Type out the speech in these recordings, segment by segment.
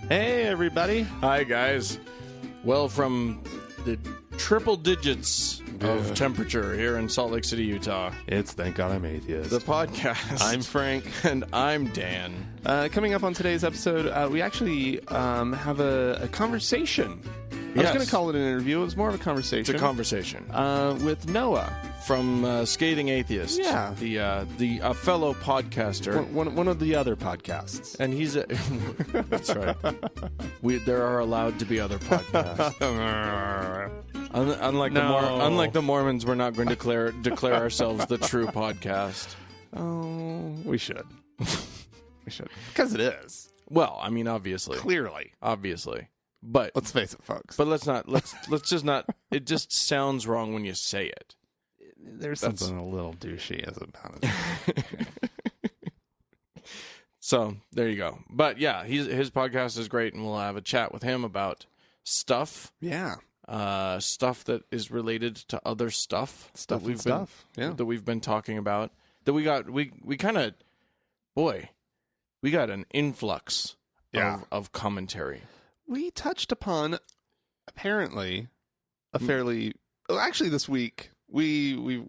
Hey, everybody. Hi, guys. Well, from the triple digits of temperature here in Salt Lake City, Utah, It's Thank God I'm Atheist. the podcast. I'm Frank. And I'm Dan. Coming up on today's episode, we actually have a conversation. I was going to call it an interview. It was more of a conversation. It's a conversation. With Noah. From Scathing Atheist. Yeah. A fellow podcaster. One of the other podcasts. And he's a... That's right. There are allowed to be other podcasts. Unlike the Mormons, we're not going to declare ourselves the true podcast. Oh, we should. We should. Because it is. Well, I mean, obviously. Clearly. Obviously. But let's face it, folks. But let's just not. It just sounds wrong when you say it. There's something a little douchey about it. So there you go. But yeah, his podcast is great, and we'll have a chat with him about stuff. Yeah. Stuff that is related to other stuff. That we've been talking about. That we got an influx of commentary. We touched upon, apparently, a fairly... Well, actually, this week, we've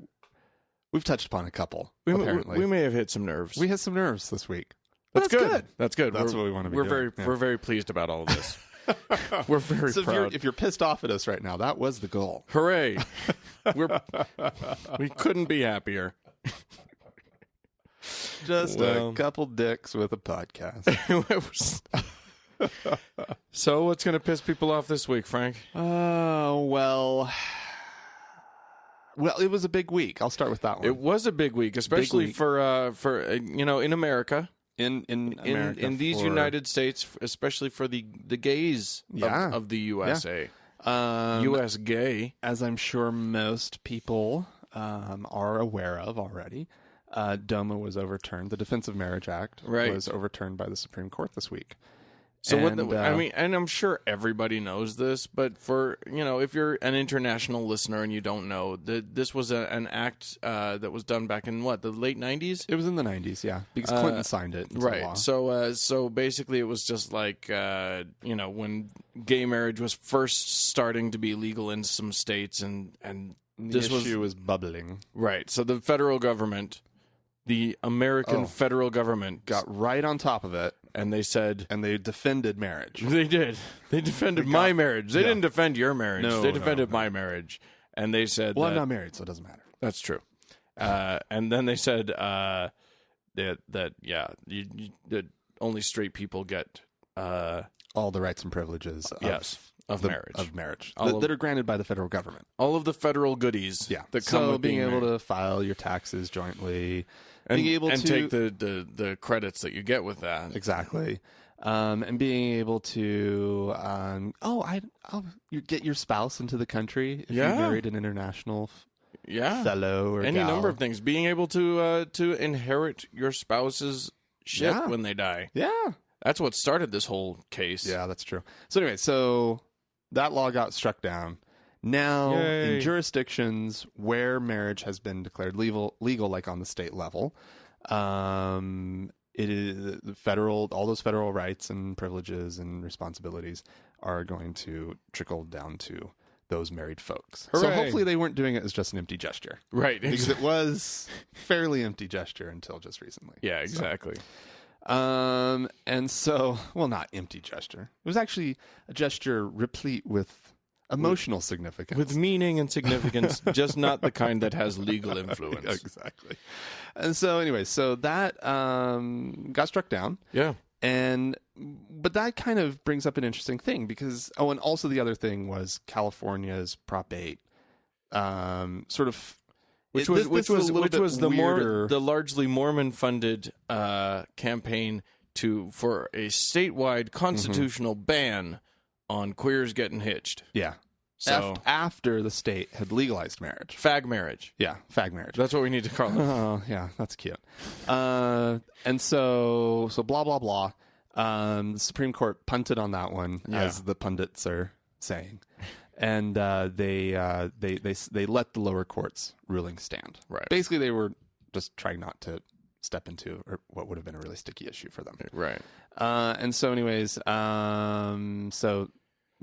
touched upon a couple, apparently. We may have hit some nerves. We hit some nerves this week. That's good. That's good. That's what we want to be doing. We're very pleased about all of this. We're very proud. If you're pissed off at us right now, that was the goal. Hooray. We couldn't be happier. Just a couple dicks with a podcast. So, what's going to piss people off this week, Frank? Well, it was a big week. I'll start with that one. It was a big week, especially for in America. In these United States, especially for the gays of the USA. Yeah. U.S. gay. As I'm sure most people are aware of already, DOMA was overturned. The Defense of Marriage Act was overturned by the Supreme Court this week. So and I'm sure everybody knows this, but if you're an international listener and you don't know, this was an act that was done back in the late 90s? It was in the 90s, yeah, because Clinton signed it. Right. Law. So basically, it was just like when gay marriage was first starting to be legal in some states, and the issue was bubbling. Right. So the federal government, the American federal government, got right on top of it. And they said... And they defended marriage. They did. They defended my marriage. They didn't defend your marriage. They defended my marrige. And they said... Well, I'm not married, so it doesn't matter. That's true. And then they said that only straight people get... all the rights and privileges of marriage. Of marriage. That are granted by the federal government. All of the federal goodies that come with being able to file your taxes jointly... And take the credits that you get with that. Exactly. And being able to, you get your spouse into the country if you married an international fellow or any gal. number of things. Being able to inherit your spouse's shit when they die. Yeah. That's what started this whole case. Yeah, that's true. So anyway, that law got struck down. Now, in jurisdictions where marriage has been declared legal, like on the state level, it is all those federal rights and privileges and responsibilities are going to trickle down to those married folks. Hooray. So hopefully they weren't doing it as just an empty gesture. Right. Because it was fairly empty gesture until just recently. Yeah, exactly. And so, not empty gesture. It was actually a gesture replete with emotional significance. With meaning and significance, just not the kind that has legal influence. Exactly. And so anyway, that got struck down. Yeah. But that kind of brings up an interesting thing because, and also the other thing was California's Prop 8, which was the largely Mormon-funded campaign for a statewide constitutional ban on queers getting hitched. Yeah. So after the state had legalized marriage. Fag marriage. Yeah, fag marriage. That's what we need to call it. Oh, yeah, that's cute. And so blah, blah, blah. The Supreme Court punted on that one, as the pundits are saying. And they let the lower court's ruling stand. Right. Basically, they were just trying not to step into or what would have been a really sticky issue for them. Right. And so anyways,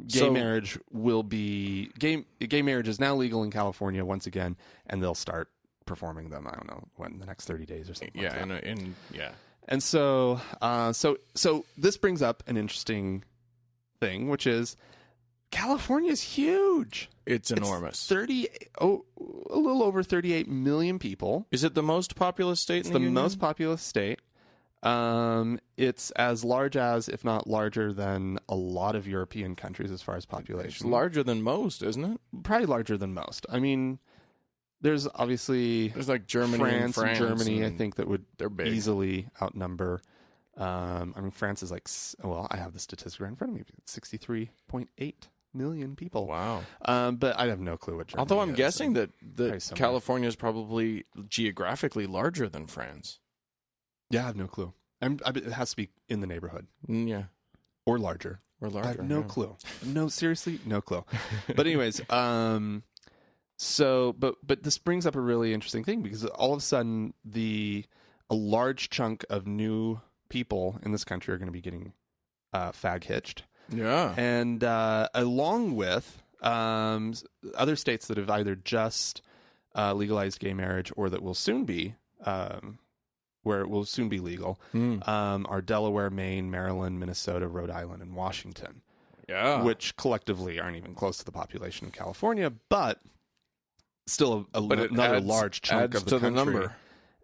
gay marriage will be gay marriage is now legal in California once again, and they'll start performing them. I don't know when, in the next 30 days or something. Yeah, like that. yeah. And so this brings up an interesting thing, which is California is huge. It's enormous. A little over 38 million people. Is it the most populous state in the Union? It's the most populous state. It's as large as, if not larger than, a lot of European countries as far as population. It's larger than most, isn't it? Probably larger than most. I mean, there's like Germany, France and Germany, I think, that would they're big. Easily outnumber. I mean, France is like, well, I have the statistic right in front of me, 63.8 million people. Wow. But I have no clue what Germany Although I'm is, guessing that California is probably geographically larger than France. Yeah, I have no clue. It has to be in the neighborhood. Yeah. Or larger. I have no clue. No, seriously, no clue. But anyways, so this brings up a really interesting thing, because all of a sudden a large chunk of new people in this country are going to be getting fag hitched. Yeah. And along with other states that have either just legalized gay marriage or that will soon be where it will soon be legal, are Delaware, Maine, Maryland, Minnesota, Rhode Island, and Washington. Yeah. Which collectively aren't even close to the population of California, but still another large chunk of the country. Number.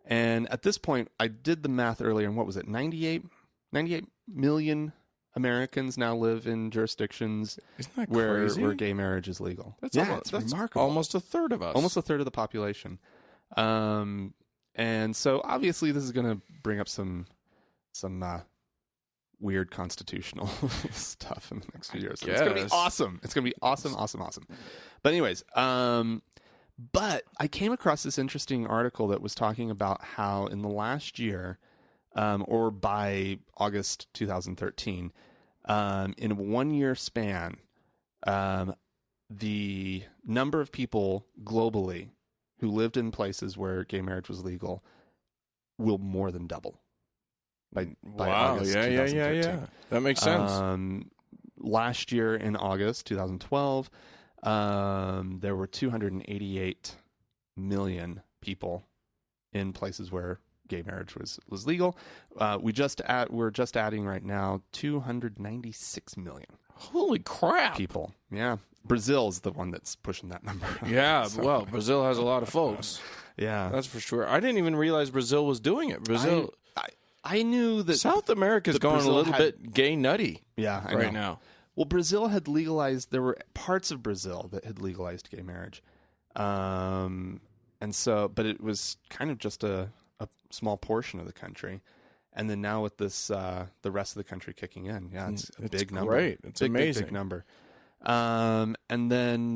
And at this point, I did the math earlier, and what was it, 98 million Americans now live in jurisdictions where gay marriage is legal. That's remarkable. Almost a third of us. Almost a third of the population. And so obviously this is going to bring up some weird constitutional stuff in the next few years. So it's going to be awesome. It's going to be awesome. But anyways, but I came across this interesting article that was talking about how in the last year, or by August 2013, in a 1 year span, the number of people globally who lived in places where gay marriage was legal will more than double. By August 2013. Yeah. That makes sense. Last year in August 2012, there were 288 million people in places where gay marriage was legal. We're just adding right now 296 million. Holy crap! People. Yeah. Brazil's the one that's pushing that number. Yeah, well, Brazil has a lot of folks. Yeah. That's for sure. I didn't even realize Brazil was doing it. I knew that South America's going a little bit gay nutty. Yeah, I right know. now. Well, Brazil had legalized. There were parts of Brazil that had legalized gay marriage, and so, but it was kind of just a small portion of the country. And then now with this, the rest of the country kicking in, it's a big number. Great. It's amazing. Big number. And then,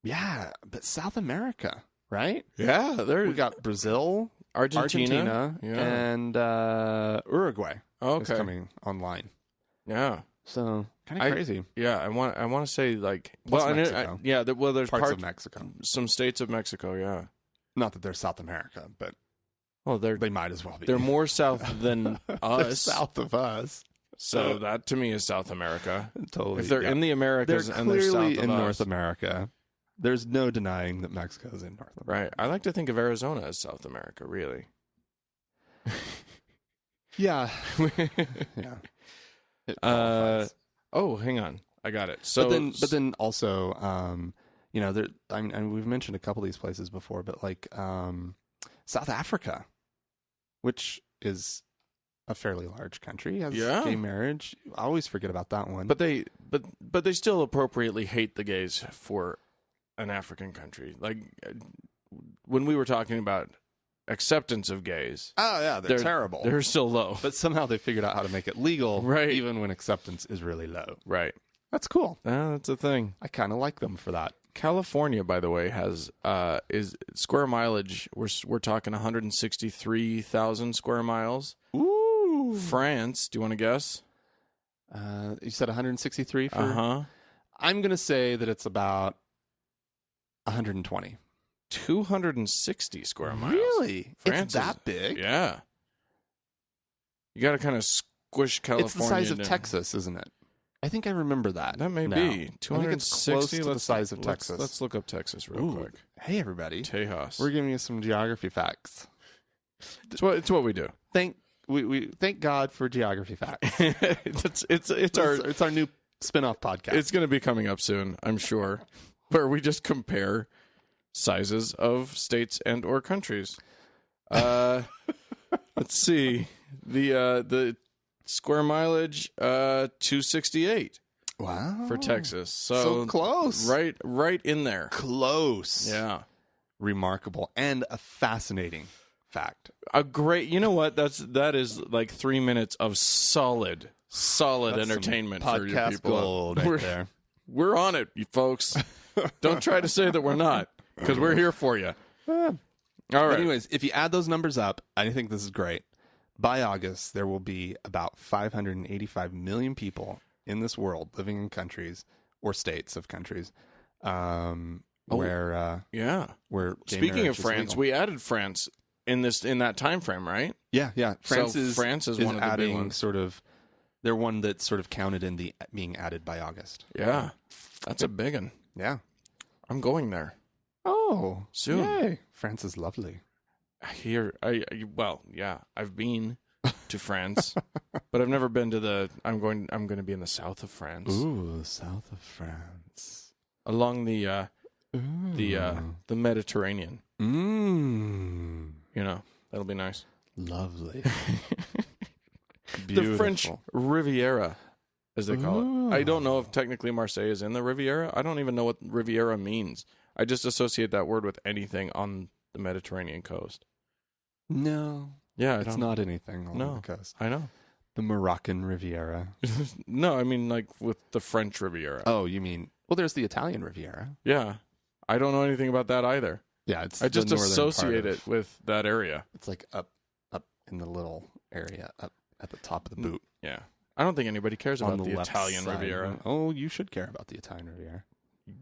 but South America, right? Yeah, we got Brazil, Argentina, and Uruguay. Okay, is coming online. Yeah, so kind of crazy. Yeah, I want to say like Mexico. There's parts of Mexico, some states of Mexico. Yeah, not that they're South America, but they might as well be. They're more south than us. They're south of us. So that to me is South America. Totally. If they're in the Americas they're and they're south of in us. North America, there's no denying that Mexico is in North America. Right. I like to think of Arizona as South America, really. Yeah. Yeah. Hang on. I got it. So, but then also, we've mentioned a couple of these places before, but like South Africa, which is a fairly large country, has gay marriage. I always forget about that one. But they still appropriately hate the gays for an African country. Like when we were talking about acceptance of gays. Oh yeah, they're terrible. They're still low. But somehow they figured out how to make it legal, right? Even when acceptance is really low. Right. That's cool. That's a thing. I kind of like them for that. California, by the way, has is square mileage. We're talking 163,000 square miles. Ooh. France, do you want to guess? You said 163 for. Uh-huh. I'm gonna say that it's about 120. 260 square miles. Really? France it's that big? Yeah. You got to kind of squish California. It's the size of down. Texas, isn't it? I think I remember that. That may be. 260. I think it's close to the size of Texas. Let's look up Texas real quick. Hey, everybody. Tejas. We're giving you some geography facts. It's what we do. We thank God for geography facts. it's our new spin-off podcast. It's going to be coming up soon, I'm sure, where we just compare sizes of states and or countries. Let's see. The square mileage 268. Wow. For Texas. So close. Right in there. Close. Yeah. Remarkable and a fascinating fact. A great, you know what? That is like 3 minutes of solid entertainment for you people. Gold right there. We're on it, you folks. Don't try to say that we're not, because we're here for you. All right. Anyways, if you add those numbers up, I think this is great. By August, there will be about 585 million people in this world living in countries or states of countries where speaking of France, we added France in that time frame, right? Yeah. France is one of the big ones. They're one that's sort of counted in the being added by August. Yeah, that's a big one. Yeah, I'm going there. Oh, soon. Yay. France is lovely. I've been to France, but I've never been to I'm going to be in the south of France. Ooh, south of France, along the Mediterranean. You know, that'll be nice. Lovely. The French Riviera, as they call it. I don't know if technically Marseille is in the Riviera. I don't even know what Riviera means. I just associate that word with anything on the Mediterranean coast. No. Yeah, it's not anything on the coast. I know. The Moroccan Riviera. No, I mean like with the French Riviera. Oh, you mean... Well, there's the Italian Riviera. Yeah. I don't know anything about that either. Yeah, I just associate it with that area. It's like up in the little area, up at the top of the boot. Yeah. I don't think anybody cares about the Italian Riviera. Oh, you should care about the Italian Riviera.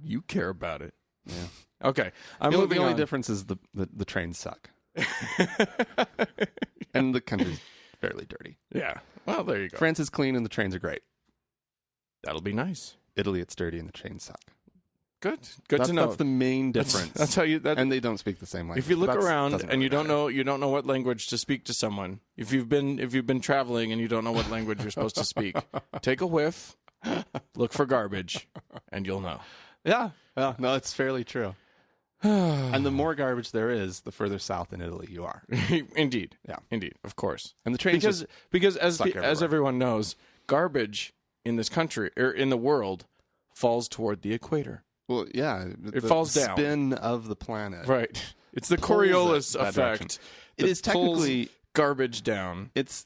You care about it. Yeah. Okay. The only difference is the trains suck. And the country's fairly dirty. Yeah. Well, there you go. France is clean and the trains are great. That'll be nice. Italy, it's dirty and the trains suck. Good to know. That's the main difference. That's how you. And they don't speak the same language. If you look around and you don't know what language to speak to someone. If you've been traveling and you don't know what language you're supposed to speak, take a whiff, look for garbage, and you'll know. Yeah. No, it's fairly true. And the more garbage there is, the further south in Italy you are. Indeed. Yeah. Indeed. Of course. And the trains because as everyone knows, garbage in this country or in the world falls toward the equator. Well, yeah, it falls down. Spin of the planet. Right. It's the Coriolis effect. It is technically garbage down. It's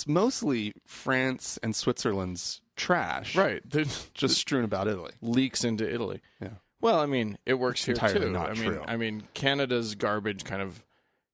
mostly France and Switzerland's trash. Right. Just strewn about Italy. Leaks into Italy. Yeah. Well, I mean, it works here too. Not true. I mean, Canada's garbage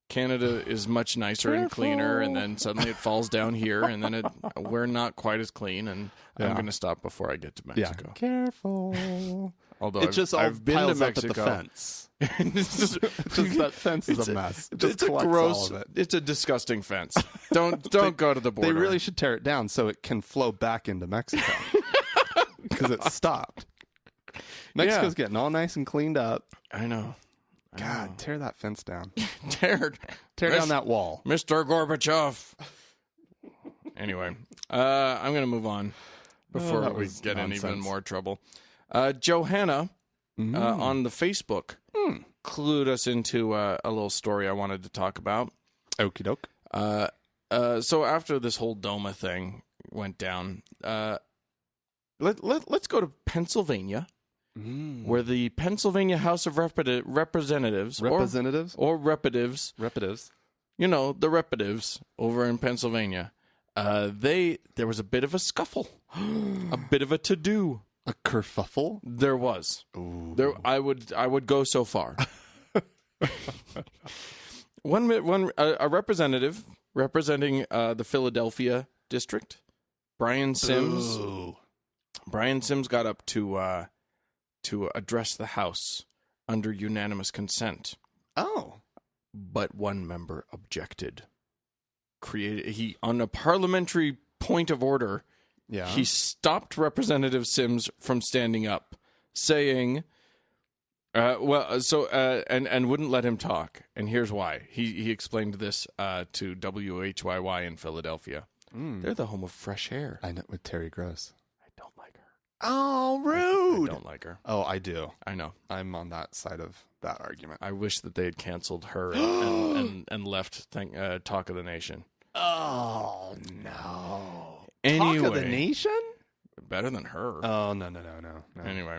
Canada is much nicer and cleaner, and then suddenly it falls down here, and then we're not quite as clean, and I'm going to stop before I get to Mexico. Yeah. Careful. Although I've been to Mexico. Up at the fence. That fence is a mess. It's a gross. It's a disgusting fence. Don't go to the border. They really should tear it down so it can flow back into Mexico because it stopped. Mexico's getting all nice and cleaned up. I know. God, tear that fence down. Tear down that wall. Mr. Gorbachev. Anyway, I'm going to move on before we get in even more trouble. Johanna on the Facebook clued us into a little story I wanted to talk about. Okie doke. So after this whole DOMA thing went down, let's go to Pennsylvania. Where the Pennsylvania House of Representatives, you know, the representatives over in Pennsylvania, there was a bit of a scuffle, a bit of a to-do. A kerfuffle? There was. Ooh. I would go so far. A representative representing the Philadelphia district, Brian Sims. Ooh. Brian Sims got up to address the House under unanimous consent. Oh. But one member objected. On a parliamentary point of order, he stopped Representative Sims from standing up, saying, and wouldn't let him talk. And here's why. He explained this to WHYY in Philadelphia. They're the home of fresh air. I know, with Terry Gross. I don't like her. Oh, rude. I don't like her. Oh, I do. I know. I'm on that side of that argument. I wish that they had canceled her and left Talk of the Nation. Oh, no. Anyway, Talk of the Nation? Better than her. Oh, no. Anyway.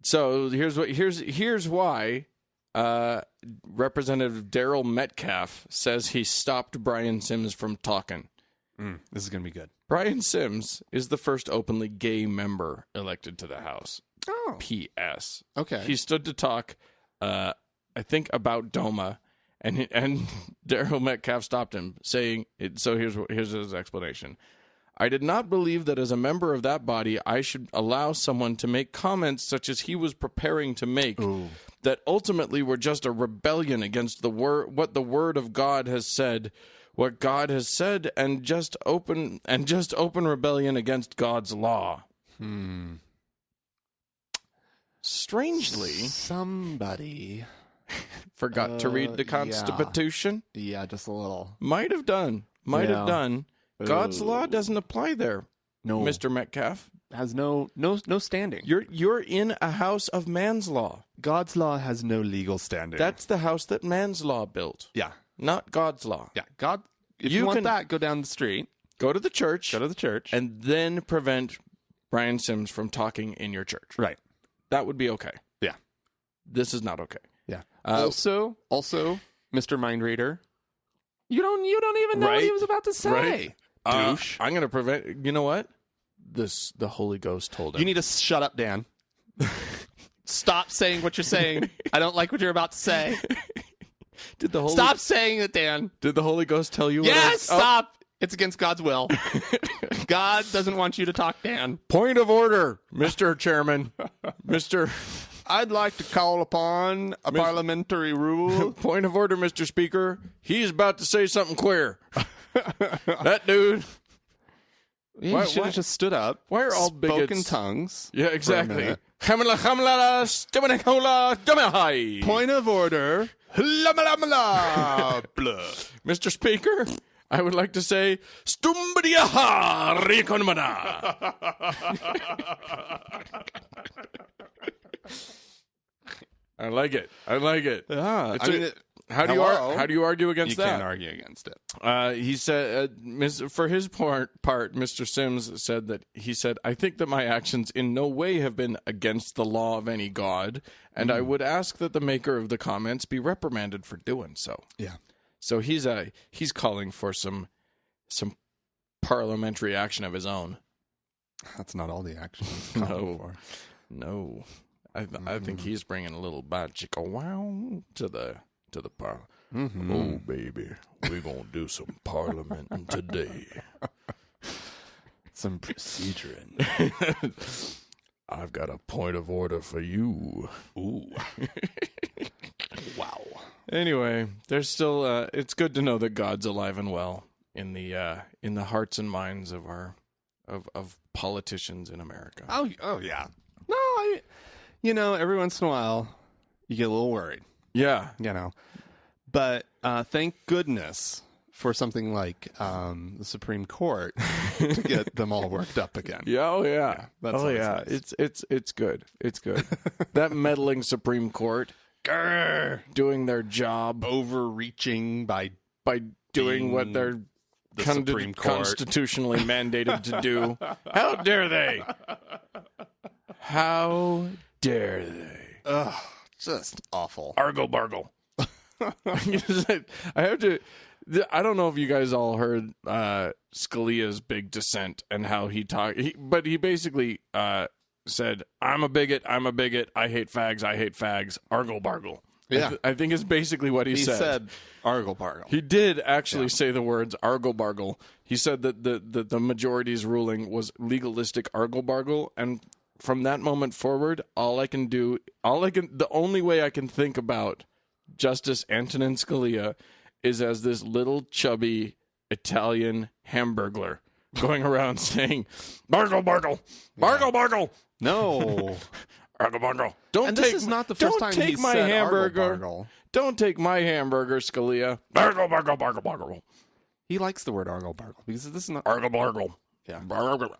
So here's why Representative Daryl Metcalf says he stopped Brian Sims from talking. This is going to be good. Brian Sims is the first openly gay member elected to the House. Oh. P.S. Okay. He stood to talk, I think, about DOMA, and Daryl Metcalf stopped him, saying, so here's his explanation. I did not believe that as a member of that body, I should allow someone to make comments such as he was preparing to make, that ultimately were just a rebellion against what the Word of God has said, what God has said, and just open rebellion against God's law. Strangely, somebody forgot to read the Constitution. Yeah, just a little. Might have done. God's law doesn't apply there. No, Mr. Metcalf has no standing. You're in a house of man's law. God's law has no legal standing. That's the house that man's law built. Yeah, not God's law. Yeah, God. If you want that, go down the street. Go to the church. And then prevent Brian Sims from talking in your church. Right. That would be okay. Yeah. This is not okay. Yeah. Also, Mr. Mind Reader, you don't even know what he was about to say. Right. Douche. I'm going to prevent. You know what? The Holy Ghost told him. You need to shut up, Dan. Stop saying what you're saying. I don't like what you're about to say. Stop saying it, Dan. Did the Holy Ghost tell you? Yes. Stop. It's against God's will. God doesn't want you to talk, Dan. Point of order, Mr. Chairman. I'd like to call upon a parliamentary rule. Point of order, Mr. Speaker. He's about to say something queer. That dude. He should have just stood up. Why are all bigots? Spoken tongues. Yeah, exactly. Point of order. Mr. Speaker, I would like to say, Stumbadiaha Rikonmana. I like it. Yeah, how do you argue against that? You can't argue against it. He said, for his part, Mr. Sims said that I think that my actions in no way have been against the law of any God, and I would ask that the maker of the comments be reprimanded for doing so. Yeah. So he's calling for some parliamentary action of his own. That's not all the action he's calling for. No. I think he's bringing a little chicka wow to the parliament. Oh, baby, we're going to do some parliamenting today. Some proceduring. I've got a point of order for you. Ooh. Wow. Anyway, there's still, it's good to know that God's alive and well in the hearts and minds of of politicians in America. Oh yeah. No, every once in a while, you get a little worried. Yeah. But thank goodness for something like the Supreme Court to get them all worked up again. Yeah. That's nice. It's good. It's good. That meddling Supreme Court doing their job, overreaching by doing what they're Supreme Court constitutionally mandated to do. How dare they? How dare they? Ugh, just awful. Argle bargle. I have to. I don't know if you guys all heard Scalia's big dissent and how he talked. But he basically said, "I'm a bigot. I hate fags. Argle bargle." Yeah, I think is basically what he said. He said argle bargle. He did actually say the words argle bargle. He said that the majority's ruling was legalistic argle bargle, and from that moment forward, the only way I can think about Justice Antonin Scalia is as this little chubby Italian hamburglar going around saying, "Bargle, bargle, bargle, bargle." No. Argle, bargle. This is not the first time he said hamburger. argle, bargle. Don't take my hamburger, Scalia. Bargle, bargle, bargle, bargle. He likes the word argle, bargle because this is not argle, bargle. Yeah.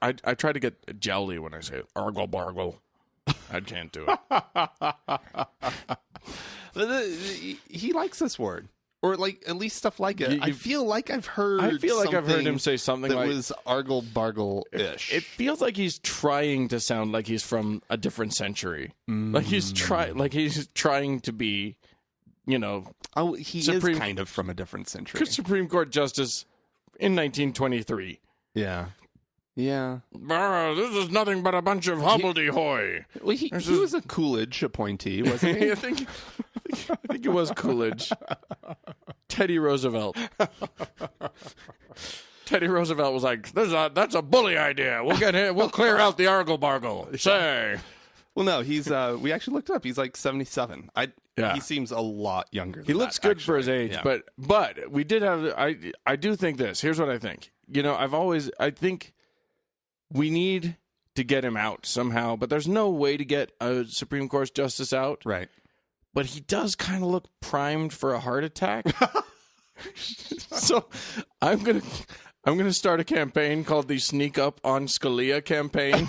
I try to get jowly when I say it. Argle, bargle. I can't do it. He likes this word. Or like at least stuff like it. I feel like I've heard him say something that like was argle bargle-ish. It feels like he's trying to sound like he's from a different century. Like he's trying to be, you know. Oh, he is kind of from a different century. Supreme Court Justice in 1923. Yeah. Yeah. This is nothing but a bunch of hobbledehoy. Well, he was a Coolidge appointee, wasn't he? I think it was Coolidge. Teddy Roosevelt. Teddy Roosevelt was like, "That's a bully idea. We'll clear out the argle bargle." Say. Well, no, he's. We actually looked up. Think 77. He seems a lot younger. He looks good for his age, yeah. But we did have. I do think this. Here's what I think. You know, I think we need to get him out somehow, but there's no way to get a Supreme Court justice out. Right. But he does kind of look primed for a heart attack. So I'm gonna start a campaign called the Sneak Up on Scalia campaign.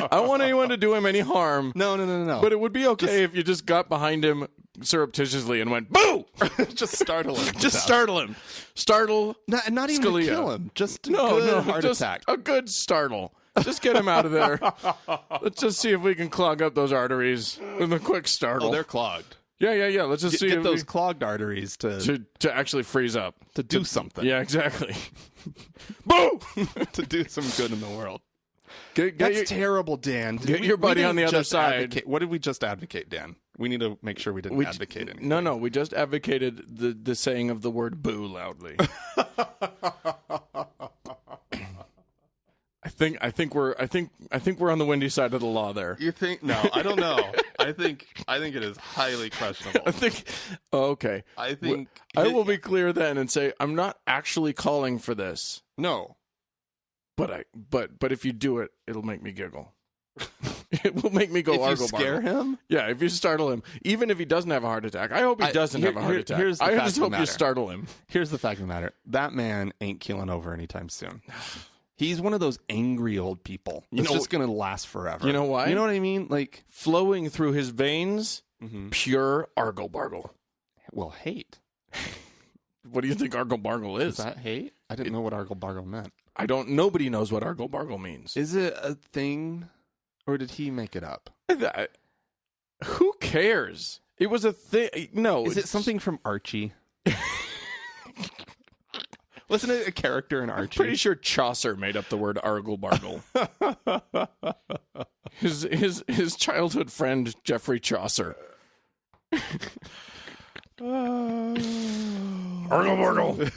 I don't want anyone to do him any harm. No. But it would be okay if you just got behind him surreptitiously and went, "Boo!" Just startle him. Startle him. Startle. Not even Scalia. Kill him. Just a good heart attack. A good startle. Just get him out of there. Let's just see if we can clog up those arteries with a quick startle. Oh, they're clogged. Yeah. Let's just get those clogged arteries to actually freeze up. To do something. Yeah, exactly. Boo! To do some good in the world. That's terrible, Dan. Get your buddy on the other side. What did we just advocate, Dan? We need to make sure we didn't advocate anything. No. We just advocated the saying of the word "boo" loudly. I think we're on the windy side of the law there. You think? No, I don't know. I think it is highly questionable. Okay. I think I will be clear then and say I'm not actually calling for this. No. But if you do it, it'll make me giggle. It will make me go argle bargle. If you scare him? Yeah, if you startle him. Even if he doesn't have a heart attack. I hope he doesn't have a heart attack. I just hope you startle him. Here's the fact of the matter. That man ain't keeling over anytime soon. He's one of those angry old people. It's just going to last forever. You know why? You know what I mean? Like flowing through his veins, pure argle bargle. Well, hate. What do you think argle bargle is? Is that hate? I didn't know what argle bargle meant. Nobody knows what argle bargle means. Is it a thing, or did he make it up? Who cares? It was a thing. No. Is it something from Archie? Wasn't it a character in Archie? Pretty sure Chaucer made up the word argle bargle. his childhood friend Geoffrey Chaucer. Argle bargle.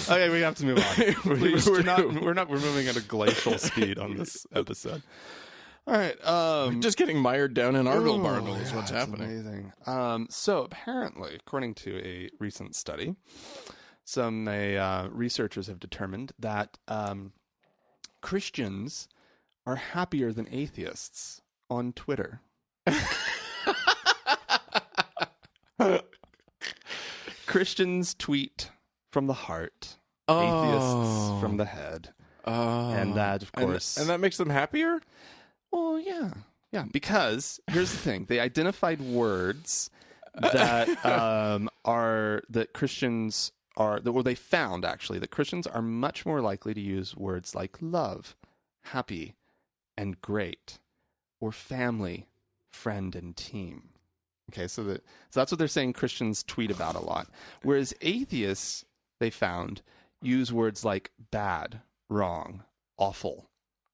Okay, we have to move on. We're moving at a glacial speed on this episode. All right. Just getting mired down in argle bargle is what's happening. Amazing. So apparently, according to a recent study, some researchers have determined that Christians are happier than atheists on Twitter. Christians tweet from the heart, atheists from the head. And that, of course... And that makes them happier? Well, yeah. Yeah, because here's the thing. They identified words that that Christians are... Well, they found, actually, that Christians are much more likely to use words like love, happy, and great, or family, friend, and team. Okay, so that's what they're saying Christians tweet about a lot. Whereas atheists, they found, use words like bad, wrong, awful,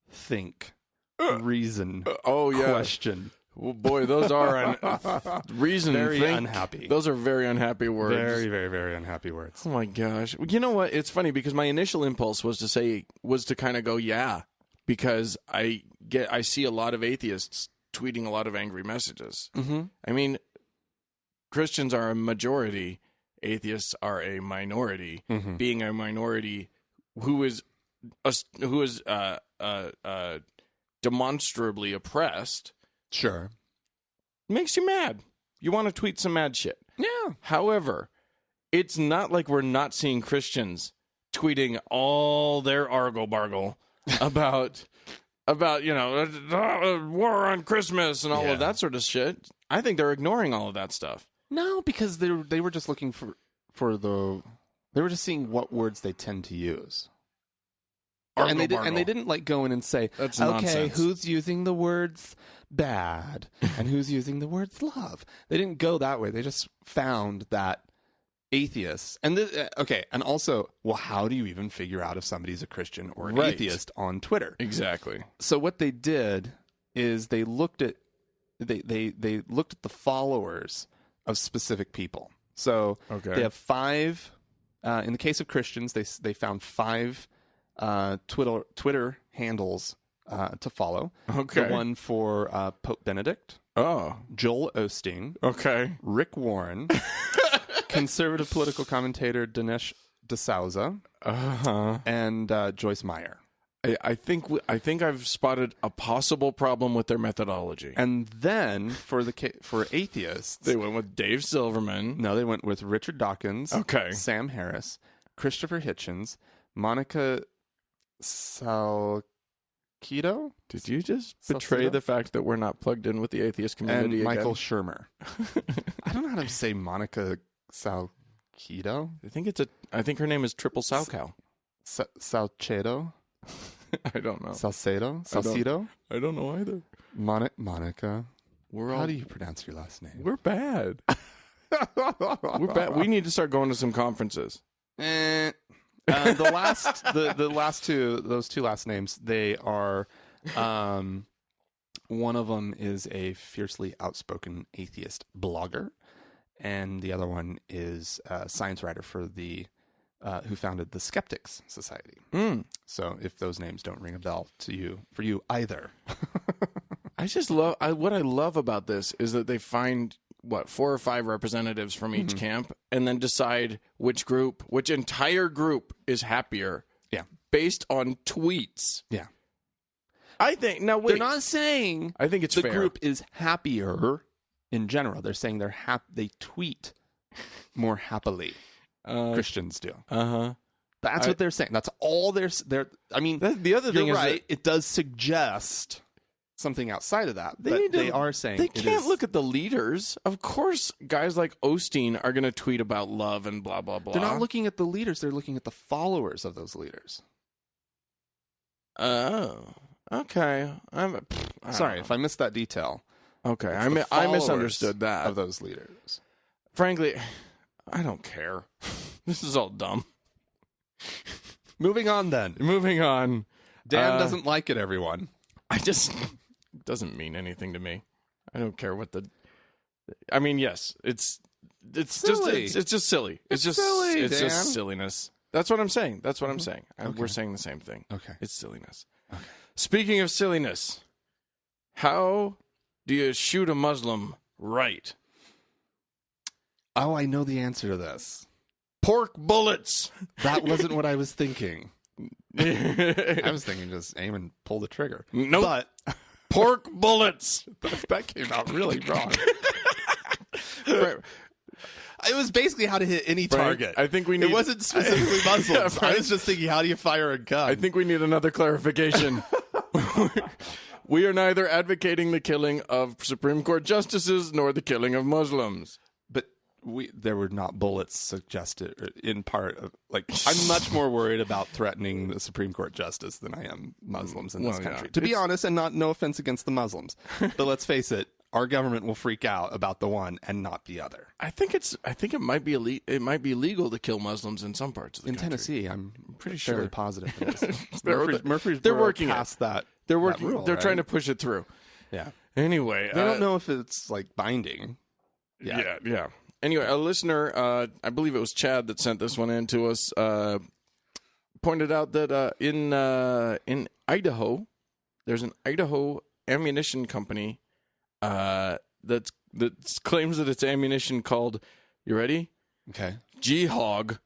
think, reason, question. Well, boy, those are unhappy. Those are very unhappy words. Very, very, very unhappy words. Oh my gosh! You know what? It's funny because my initial impulse was to kind of go, yeah, because I see a lot of atheists tweeting a lot of angry messages. Mm-hmm. I mean, Christians are a majority, atheists are a minority. Mm-hmm. Being a minority who is demonstrably oppressed. Sure. Makes you mad. You want to tweet some mad shit. Yeah. However, it's not like we're not seeing Christians tweeting all their argle-bargle about war on Christmas and all of that sort of shit. I think they're ignoring all of that stuff. No, because they were just looking they were just seeing what words they tend to use. And they didn't like go in and say, that's okay, nonsense. Who's using the words bad and who's using the words love? They didn't go that way. They just found that atheists and also, well, how do you even figure out if somebody's a Christian or an atheist on Twitter? Exactly. So what they did is they looked at they looked at the followers of specific people. So they have 5. In the case of Christians, they found 5 Twitter handles to follow. Okay. The one for Pope Benedict. Oh. Joel Osteen. Okay. Rick Warren. Conservative political commentator Dinesh D'Souza. Uh-huh. And Joyce Meyer. I think I've spotted a possible problem with their methodology. And then for atheists, they went with Dave Silverman. No, they went with Richard Dawkins. Okay. Sam Harris, Christopher Hitchens, Monica Salcido. Did you just betray the fact that we're not plugged in with the atheist community and Michael again? Shermer. I don't know how to say Monica Salcido. I think her name is Triple Salcow. Salcedo. I don't know. Salcido. I don't know either. Monica. How do you pronounce your last name? We're bad. We're bad. We need to start going to some conferences. The last two, those 2 last names, they are, one of them is a fiercely outspoken atheist blogger, and the other one is a science writer for who founded the Skeptics Society. So if those names don't ring a bell for you either. I just love, what I love about this is that they find 4 or 5 representatives from each camp and then decide which entire group is happier. Yeah. Based on tweets. Yeah. I think, now wait. They're not saying I think it's the fair. group is happier in general. They're saying they tweet more happily. Christians do. Uh-huh. That's what they're saying. That's all they're I mean, the other thing you're is right. It does suggest something outside of that. They are saying they can't look at the leaders. Of course, guys like Osteen are going to tweet about love and blah, blah, blah. They're not looking at the leaders. They're looking at the followers of those leaders. Oh, okay. Sorry if I missed that detail. Okay, I misunderstood that. Of those leaders. Frankly, I don't care. This is all dumb. Moving on then. Dan doesn't like it, everyone. It doesn't mean anything to me. I don't care what I mean, yes, it's silly. Just silly. It's just silly, it's Dan. just silliness. That's what I'm saying. We're saying the same thing. Okay. It's silliness. Okay. Speaking of silliness, how do you shoot a Muslim right? Oh, I know the answer to this. Pork bullets. That wasn't what I was thinking. I was thinking just aim and pull the trigger. Nope. But pork bullets. That came out really wrong. It was basically how to hit any target. I think we need. It wasn't specifically Muslims. I was just thinking, how do you fire a gun? I think we need another clarification. We are neither advocating the killing of Supreme Court justices nor the killing of Muslims. But there were not bullets suggested in part of, like, I'm much more worried about threatening the Supreme Court justice than I am Muslims in this country. Yeah. To be honest, and no offense against the Muslims, but let's face it, our government will freak out about the one and not the other. I think it might be legal to kill Muslims in some parts of the country. In Tennessee, I'm pretty sure positive it is. They're working past that. They're working. That rule, they're right? trying to push it through. Yeah. Anyway, they don't know if it's like binding. Yeah. Anyway, a listener, I believe it was Chad that sent this one in to us, pointed out that in Idaho, there's an Idaho ammunition company that claims that it's ammunition called, you ready? Okay. G-Hog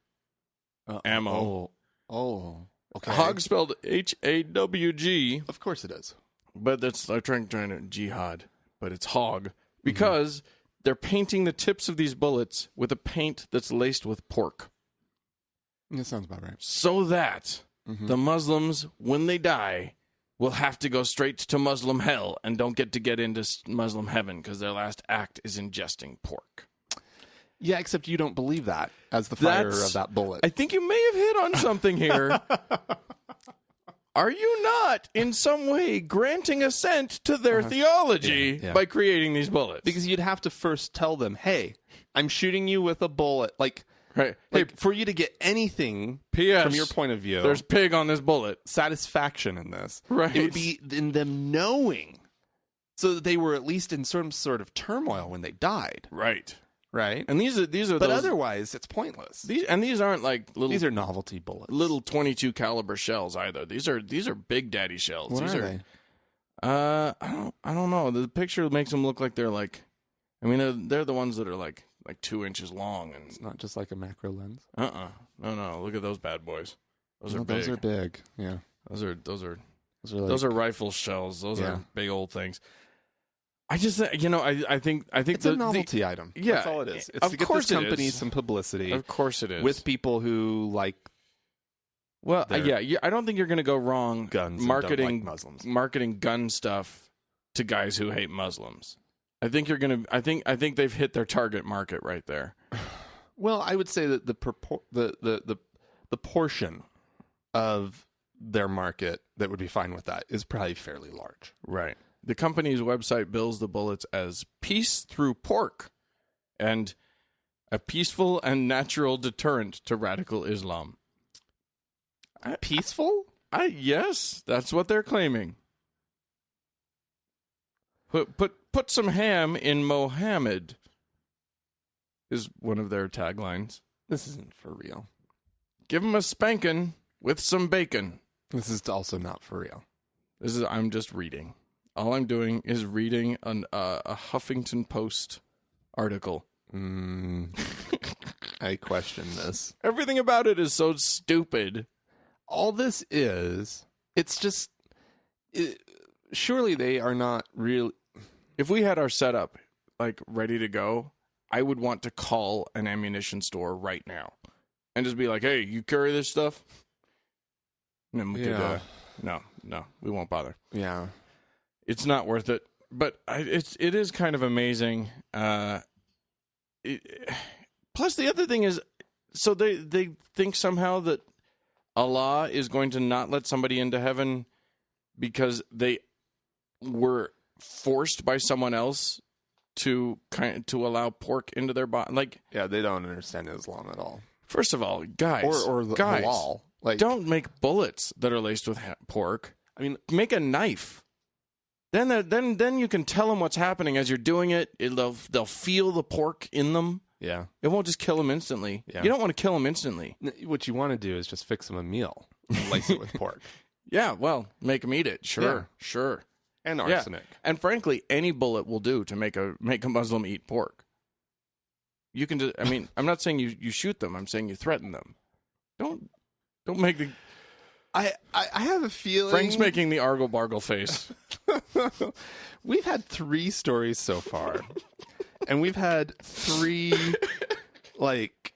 ammo. Oh. Okay. Hog spelled H-A-W-G. Of course it is. But that's I'm trying to jihad, but it's hog because they're painting the tips of these bullets with a paint that's laced with pork. That sounds about right. So that the Muslims, when they die, will have to go straight to Muslim hell and don't get into Muslim heaven because their last act is ingesting pork. Yeah, except you don't believe that as the firer of that bullet. I think you may have hit on something here. Are you not, in some way, granting assent to their theology by creating these bullets? Because you'd have to first tell them, hey, I'm shooting you with a bullet. Right. Like for you to get anything P.S. from your point of view. There's pig on this bullet. Satisfaction in this. Right. It would be in them knowing so that they were at least in some sort of turmoil when they died. Right. Right. And these are but otherwise it's pointless. These aren't like little. These are novelty bullets. Little 22 caliber shells either. These are big daddy shells. What these are they? I don't know. The picture makes them look like they're like. I mean, they're the ones that are like 2 inches long, and it's not just like a macro lens. No. Look at those bad boys. Those are big. Those are big. Yeah. Those are rifle shells. Those are big old things. I just, I think it's a novelty item. Yeah, that's all it is. It's to get this company some publicity. Of course it is. With people who like. Well, I don't think you're going to go wrong guns marketing and don't like Muslims. Marketing gun stuff to guys who hate Muslims. I think you're going to. I think they've hit their target market right there. Well, I would say that the portion of their market that would be fine with that is probably fairly large. Right. The company's website bills the bullets as peace through pork and a peaceful and natural deterrent to radical Islam. Peaceful? Yes, that's what they're claiming. Put some ham in Mohammed is one of their taglines. This isn't for real. Give him a spankin' with some bacon. This is also not for real. I'm just reading. All I'm doing is reading a Huffington Post article. I question this. Everything about it is so stupid. All this is, it's just, surely they are not real. If we had our setup, ready to go, I would want to call an ammunition store right now and just be like, hey, you carry this stuff? And then we could, no, we won't bother. Yeah. It's not worth it, but it is kind of amazing. Plus, the other thing is, so they think somehow that Allah is going to not let somebody into heaven because they were forced by someone else to allow pork into their body. Yeah, they don't understand Islam at all. First of all, guys, or the halal. Don't make bullets that are laced with pork. I mean, make a knife. Then you can tell them what's happening as you're doing it. They'll feel the pork in them. Yeah. It won't just kill them instantly. Yeah. You don't want to kill them instantly. What you want to do is just fix them a meal and lace it with pork. Yeah, well, make them eat it. Sure. And arsenic. Yeah. And frankly, any bullet will do to make a Muslim eat pork. You can just, I'm not saying you shoot them. I'm saying you threaten them. Don't make the... I have a feeling... Frank's making the argle-bargle face. We've had 3 stories so far. And we've had 3,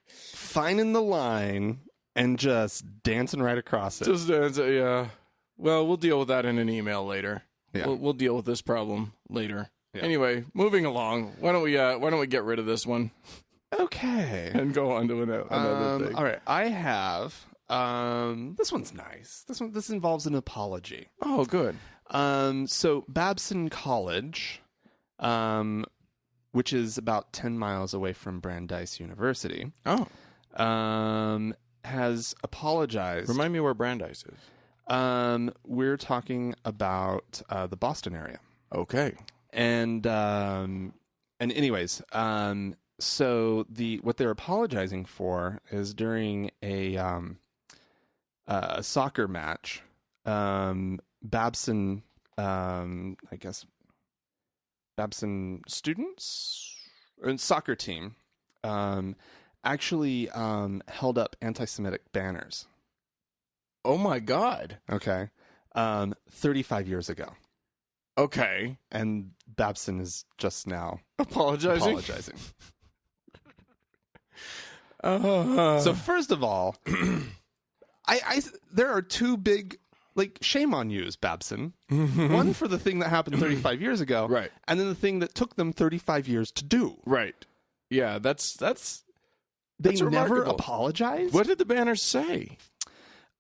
finding the line and just dancing right across it. Just dancing, yeah. Well, we'll deal with that in an email later. Yeah. We'll deal with this problem later. Yeah. Anyway, moving along. Why don't we get rid of this one? Okay. And go on to another thing. All right. I have... this one's nice. This involves an apology. Oh, good. So Babson College, which is about 10 miles away from Brandeis University, has apologized. Remind me where Brandeis is. We're talking about the Boston area. Okay. anyways, so what they're apologizing for is during a soccer match, Babson, I guess, Babson students and soccer team actually held up anti-Semitic banners. Oh my God. Okay. 35 years ago. Okay. And Babson is just now apologizing. So first of all, there are two big, like, shame on you, Babson. One for the thing that happened 35 years ago, right? And then the thing that took them 35 years to do, right? Yeah, that's they never remarkable. apologized. What did the banners say?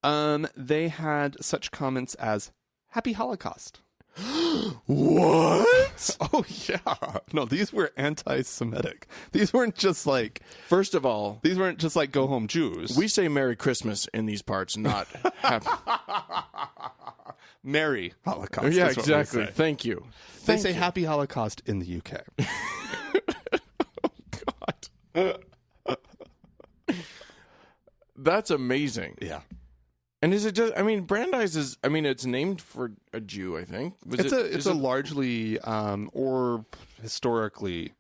They had such comments as "Happy Holocaust." What? Oh yeah. No, these were anti-Semitic. These weren't just like. First of all, these weren't just like "Go home, Jews." We say Merry Christmas in these parts, not Happy. Merry Holocaust. Yeah, exactly. Thank you. They say Happy Holocaust in the UK. Oh God. That's amazing. Yeah. And is it just? I mean, Brandeis is. I mean, it's named for a Jew. I think it's a largely or historically.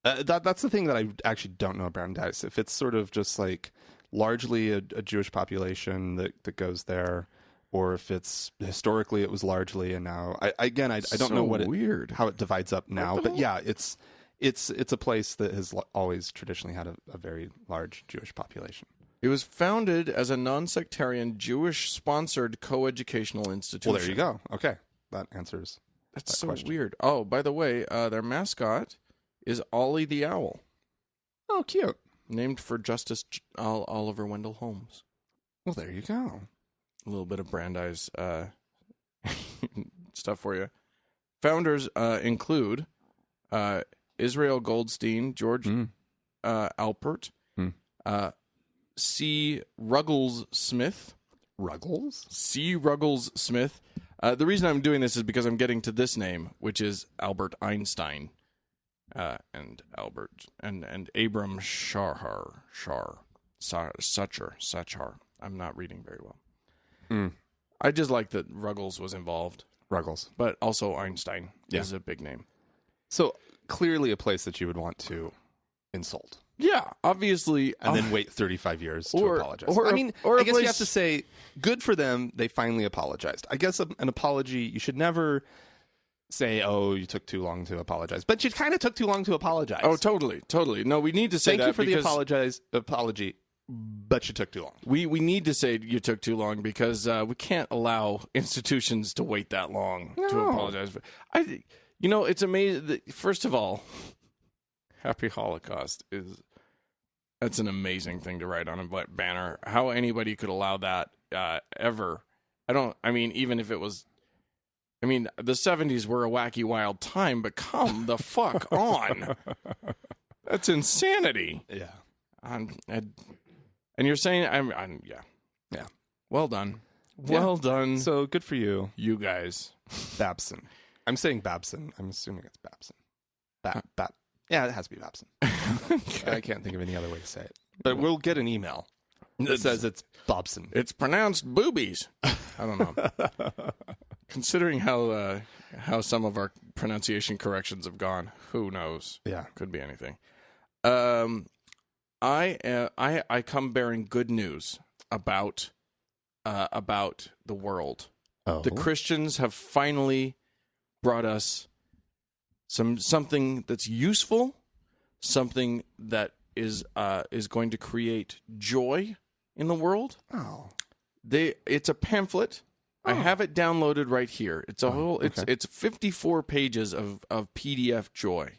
That's the thing that I actually don't know about Brandeis. If it's sort of just like largely a Jewish population that goes there, or if it's historically it was largely, and now I don't know how it divides up now. But yeah, it's a place that has always traditionally had a very large Jewish population. It was founded as a non-sectarian, Jewish-sponsored co-educational institution. Well, there you go. Okay. That answers That's so question. Weird. Oh, by the way, their mascot is Ollie the Owl. Oh, cute. Named for Justice Oliver Wendell Holmes. Well, there you go. A little bit of Brandeis stuff for you. Founders include Israel Goldstein, George Alpert, C. Ruggles Smith. Ruggles? C. Ruggles Smith. The reason I'm doing this is because I'm getting to this name, which is Albert Einstein, and Albert and Abram Sachar. I'm not reading very well. I just like that Ruggles was involved. Ruggles, but also Einstein is a big name. So clearly, a place that you would want to insult. Yeah, obviously. And then wait 35 years to apologize. I guess you have to say, good for them, they finally apologized. I guess an apology, you should never say, oh, you took too long to apologize. But you kind of took too long to apologize. Oh, totally. No, we need to say Thank you for the apology, but you took too long. We need to say you took too long because we can't allow institutions to wait that long to apologize. It's amazing that, first of all, Happy Holocaust that's an amazing thing to write on a banner. How anybody could allow that ever. Even if it was, the 70s were a wacky, wild time, but come the fuck on. That's insanity. Yeah. And you're saying, yeah. Well done. Well done. So good for you. You guys. Babson. I'm saying Babson. I'm assuming it's Babson. Yeah, it has to be Babson. Okay. I can't think of any other way to say it. But we'll get an email that says it's Bobson. It's pronounced boobies. I don't know. Considering how some of our pronunciation corrections have gone, who knows? Yeah, could be anything. I come bearing good news about the world. Oh. The Christians have finally brought us something that's useful, something that is going to create joy in the world. Oh, it's a pamphlet. Oh. I have it downloaded right here. It's it's 54 pages of PDF joy.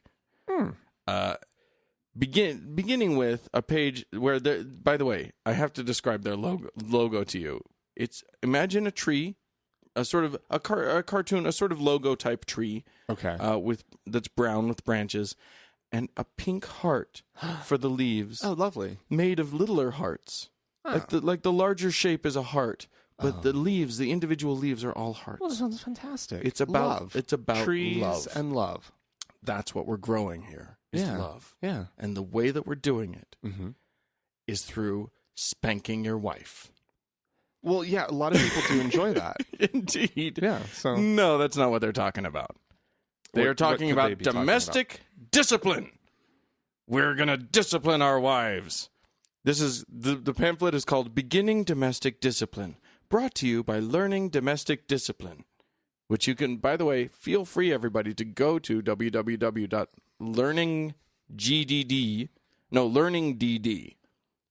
Beginning with a page where by the way, I have to describe their logo to you. Imagine a tree, a sort of a cartoon, a sort of logo type tree. Okay. That's brown with branches, and a pink heart for the leaves. Oh, lovely. Made of littler hearts. Like the larger shape is a heart, But the leaves, the individual leaves, are all hearts. Well, that sounds fantastic. It's about love. It's about trees love and love. That's what we're growing here. Is love. Yeah. And the way that we're doing it is through spanking your wife. Well, yeah, a lot of people do enjoy that. Indeed. Yeah. So no, that's not what they're talking about. They are talking about domestic discipline. We're going to discipline our wives. This is the pamphlet is called Beginning Domestic Discipline, brought to you by Learning Domestic Discipline, which you can, by the way, feel free, everybody, to go to learningdd.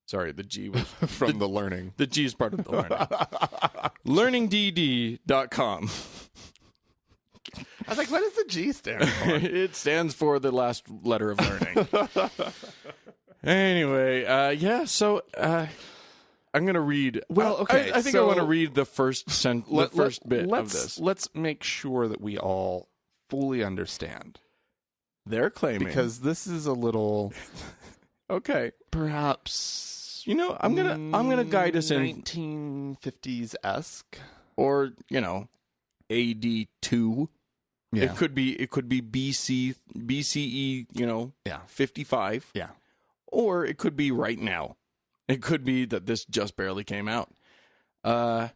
Sorry, the G was from the learning. The G is part of the learning. learningdd.com. I was like, what does the G stand for? It stands for the last letter of learning. Anyway, so I'm going to read. Well, okay. I think I want to read the first bit of this. Let's make sure that we all fully understand. They're claiming. Because this is a little... okay. Perhaps... I'm gonna guide us in 1950s-esque. Or, AD 2. Yeah. It could be BCE, 55. Yeah. Or it could be right now. It could be that this just barely came out. The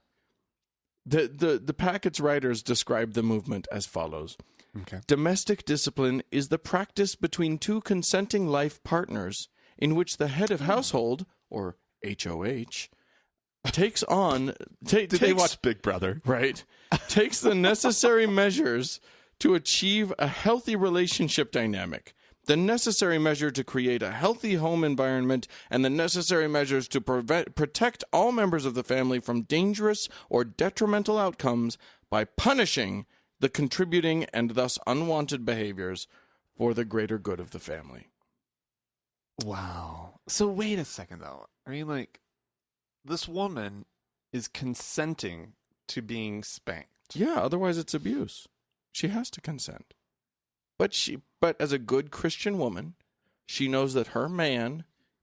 packet's writers describe the movement as follows. Okay. Domestic discipline is the practice between two consenting life partners in which the head of household, or HOH, takes on... they watch Big Brother? Right. Takes the necessary measures to achieve a healthy relationship dynamic, the necessary measure to create a healthy home environment, and the necessary measures to protect all members of the family from dangerous or detrimental outcomes by punishing the contributing and thus unwanted behaviors for the greater good of the family. Wow. So wait a second, though. I mean, this woman is consenting to being spanked. Yeah, otherwise it's abuse. She has to consent. But as a good Christian woman, she knows that her man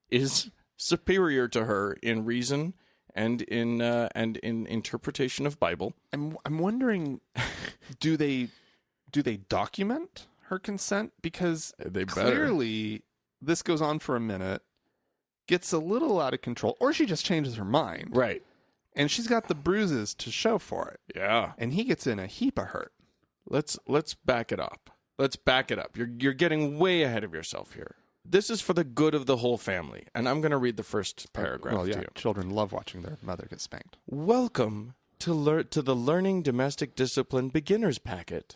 is superior to her in reason and in interpretation of Bible. I'm wondering, do they document her consent? Because clearly this goes on for a minute, gets a little out of control, or she just changes her mind. Right. And she's got the bruises to show for it. Yeah. And he gets in a heap of hurt. Let's back it up. Let's back it up. You're getting way ahead of yourself here. This is for the good of the whole family. And I'm going to read the first paragraph to you. Children love watching their mother get spanked. Welcome to the Learning Domestic Discipline Beginner's Packet.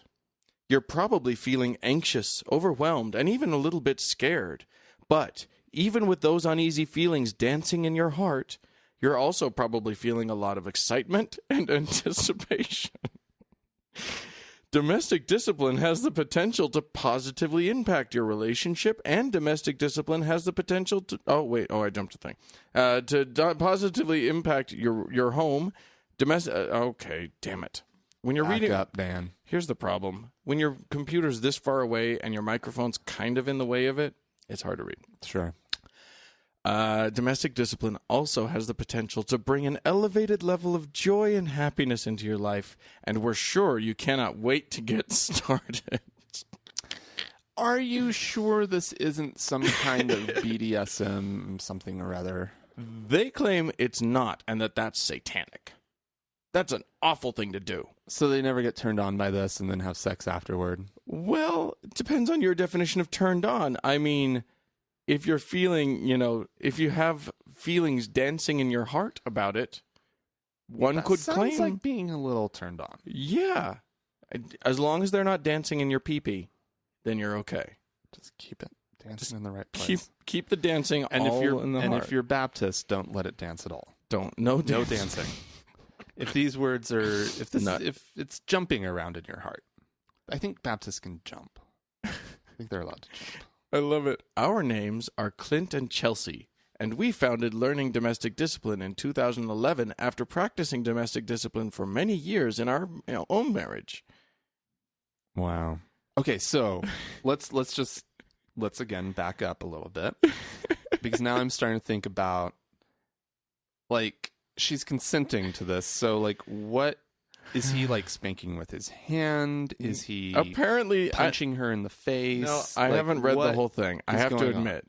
You're probably feeling anxious, overwhelmed, and even a little bit scared. But even with those uneasy feelings dancing in your heart, you're also probably feeling a lot of excitement and anticipation. Domestic discipline has the potential to positively impact your relationship, and domestic discipline has the potential to... I jumped a thing. To positively impact your home. Okay, damn it. When you're reading... Back up, Dan. Here's the problem. When your computer's this far away and your microphone's kind of in the way of it, it's hard to read. Sure. Domestic discipline also has the potential to bring an elevated level of joy and happiness into your life, and we're sure you cannot wait to get started. Are you sure this isn't some kind of BDSM something or other? They claim it's not, and that's satanic. That's an awful thing to do. So they never get turned on by this and then have sex afterward? Well, it depends on your definition of turned on. I mean... If you're feeling, if you have feelings dancing in your heart about it, one could claim... Sounds like being a little turned on. Yeah. As long as they're not dancing in your pee-pee, then you're okay. Just keep it dancing in the right place. Keep the dancing in the heart. And if you're Baptist, don't let it dance at all. No dancing. If these words are... If it's jumping around in your heart. I think Baptists can jump. I think they're allowed to jump. I love it. Our names are Clint and Chelsea, and we founded Learning Domestic Discipline in 2011 after practicing domestic discipline for many years in our own marriage. Wow. Okay, so let's again back up a little bit, because now I'm starting to think about, she's consenting to this. So, like, what is he like spanking with his hand? Is he apparently punching her in the face? No, I haven't read the whole thing. I have to admit,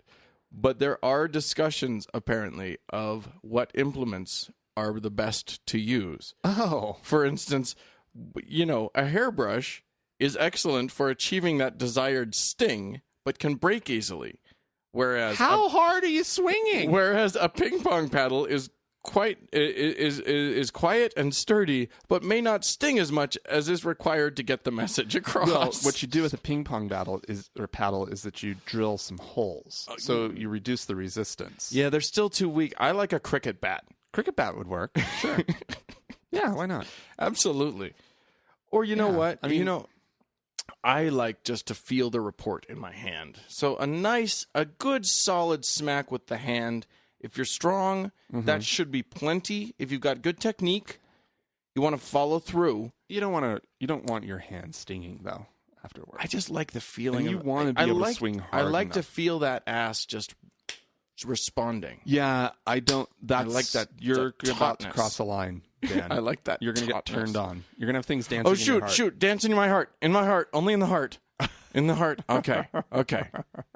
but there are discussions apparently of what implements are the best to use. Oh, for instance, a hairbrush is excellent for achieving that desired sting, but can break easily. Whereas how hard are you swinging? Whereas a ping pong paddle is quiet and sturdy, but may not sting as much as is required to get the message across. Well, what you do with a ping pong paddle is that you drill some holes, so you reduce the resistance. Yeah, they're still too weak. I like a cricket bat. Cricket bat would work. Sure. Yeah, why not? Absolutely. Or you know what? I mean, I like just to feel the report in my hand. So a good solid smack with the hand. If you're strong, that should be plenty. If you've got good technique, you want to follow through. You don't want your hand stinging though afterwards. I just like the feeling. And you want to be able to swing hard. I like to feel that ass just responding. Yeah, I don't. I like that. You're about to cross a line, Dan. I like that. You're going to get turned on. You're going to have things dancing. Oh shoot! Dancing in my heart. In my heart. Only in the heart. In the heart. Okay.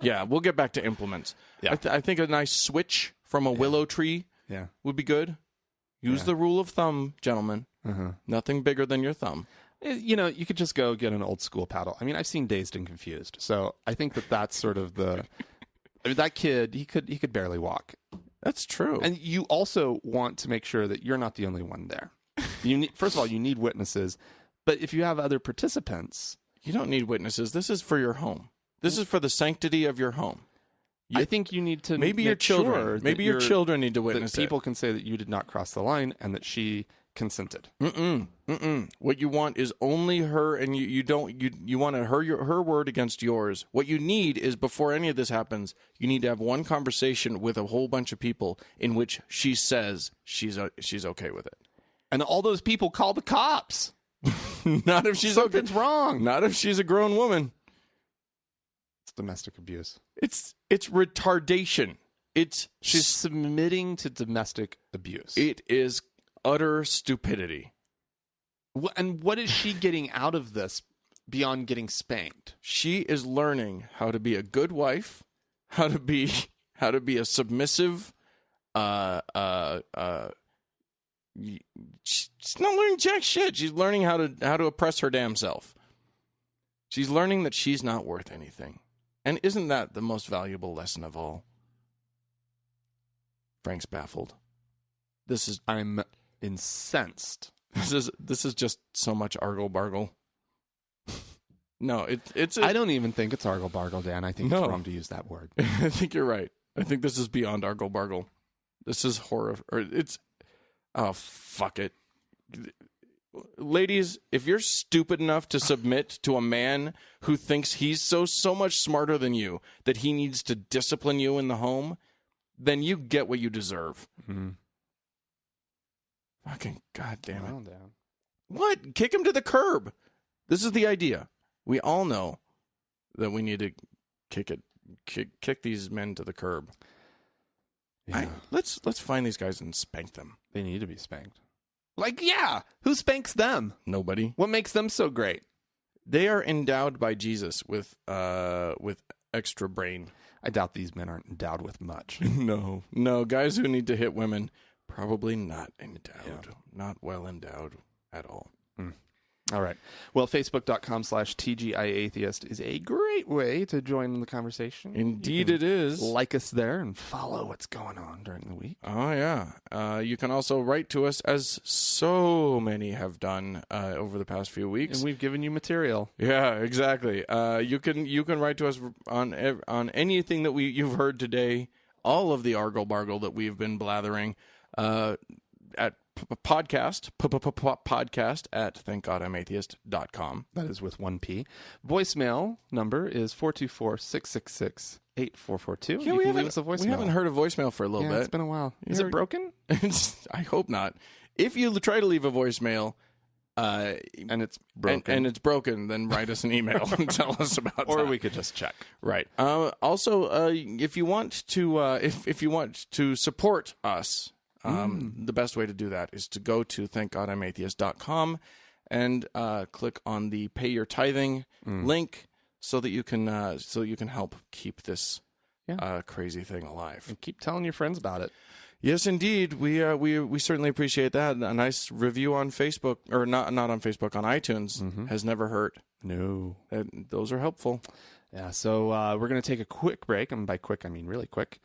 Yeah, we'll get back to implements. Yeah. I think a nice switch from a willow tree would be good. Use the rule of thumb, gentlemen. Nothing bigger than your thumb. You could just go get an old school paddle. I mean, I've seen Dazed and Confused, so I think that's sort of the. I mean, that kid, he could barely walk. That's true. And you also want to make sure that you're not the only one there. First of all, you need witnesses, but if you have other participants, you don't need witnesses. This is for your home. This is for the sanctity of your home. I think you need to maybe your children. Maybe your children need to witness that people can say that you did not cross the line and that she consented. What you want is only her, and you want her word against yours. What you need is, before any of this happens, you need to have one conversation with a whole bunch of people in which she says she's okay with it, and all those people call the cops. Not if she's something's wrong. Not if she's a grown woman. It's domestic abuse. It's retardation. She's submitting to domestic abuse. It is utter stupidity. And what is she getting out of this beyond getting spanked? She is learning how to be a good wife, how to be a submissive. She's not learning jack shit. She's learning how to oppress her damn self. She's learning that she's not worth anything. And isn't that the most valuable lesson of all? Frank's baffled. I'm incensed. This is just so much argle-bargle. No, it's. I don't even think it's argle-bargle, Dan. I think it's wrong to use that word. I think you're right. I think this is beyond argle-bargle. This is horror. Oh, fuck it. Ladies, if you're stupid enough to submit to a man who thinks he's so much smarter than you that he needs to discipline you in the home, then you get what you deserve. Fucking goddamn it. Down. What? Kick him to the curb. This is the idea. We all know that we need to kick these men to the curb. Yeah. Let's find these guys and spank them. They need to be spanked. Who spanks them? Nobody. What makes them so great? They are endowed by Jesus with extra brain. I doubt these men aren't endowed with much. No. Guys who need to hit women, probably not endowed. Yeah. Not well endowed at all. All right. Well, Facebook.com/TGIAtheist is a great way to join the conversation. Indeed it is. Like us there and follow what's going on during the week. Oh, yeah. You can also write to us, as so many have done over the past few weeks. And we've given you material. Yeah, exactly. You can write to us on anything that you've heard today, all of the argle-bargle that we've been blathering at podcast at thankgodimatheist.com. That is with one P. Voicemail number is 424-666-8442. Yeah, we haven't heard a voicemail for a little bit. It's been a while. Is it broken? I hope not. If you try to leave a voicemail and it's broken, then write us an email and tell us about it. Or we could just check. Right. Also, if you want to support us, The best way to do that is to go to thankgodimatheist.com and click on the Pay Your Tithing link so that you can help keep this crazy thing alive. And keep telling your friends about it. Yes, indeed. We certainly appreciate that. A nice review on Facebook, or not on Facebook, on iTunes has never hurt. No. Those are helpful. Yeah, so we're going to take a quick break, and by quick, I mean really quick,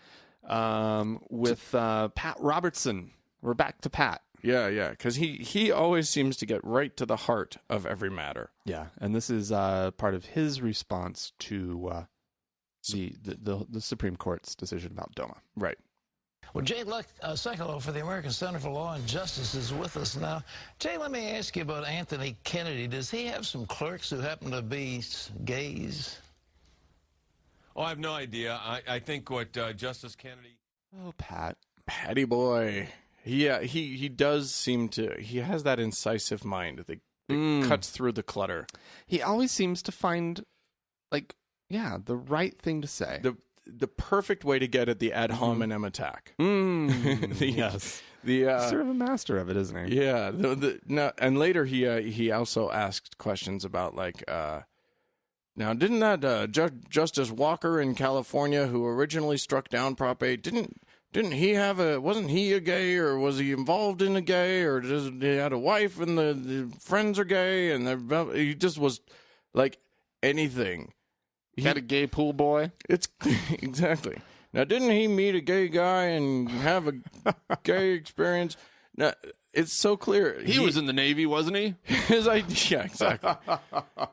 with Pat Robertson. We're back to Pat. Yeah, because he always seems to get right to the heart of every matter. Yeah, and this is part of his response to the Supreme Court's decision about DOMA. Right. Well, Jay Sekulow for the American Center for Law and Justice is with us now. Jay, let me ask you about Anthony Kennedy. Does he have some clerks who happen to be gays? Oh, I have no idea. I think what Justice Kennedy... Oh, Patty boy. He does seem to... He has that incisive mind that cuts through the clutter. He always seems to find, the right thing to say. The perfect way to get at the ad hominem attack. Yes. Sort of a master of it, isn't he? Yeah. And later he also asked questions about now didn't that Justice Walker in California, who originally struck down Prop 8, didn't he wasn't he a gay, or was he involved in a gay, or he had a wife and the friends are gay, and he just was like anything. He had a gay pool boy? It's exactly. Now, didn't he meet a gay guy and have a gay experience? Now, it's so clear. He was in the Navy, wasn't he? His idea, exactly.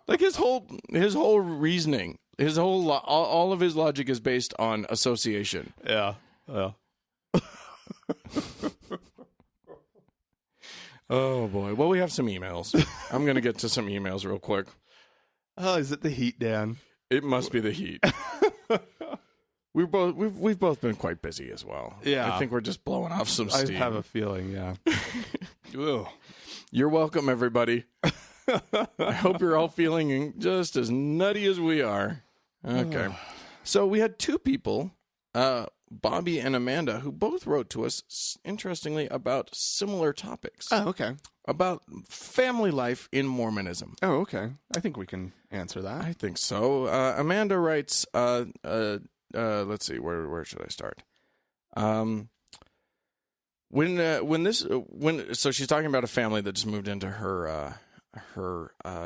Like his whole reasoning, his whole all of his logic is based on association. Yeah. Oh boy. Well, we have some emails. I'm going to get to some emails real quick. Oh, is it the heat, Dan? It must be the heat. We've both been quite busy as well. Yeah. I think we're just blowing off some steam. I have a feeling, yeah. You're welcome, everybody. I hope you're all feeling just as nutty as we are. Okay. So we had two people, Bobby and Amanda, who both wrote to us, interestingly, about similar topics. Oh, okay. About family life in Mormonism. Oh, okay. I think we can answer that. I think so. Amanda writes, let's see, where should I start? So she's talking about a family that just moved into her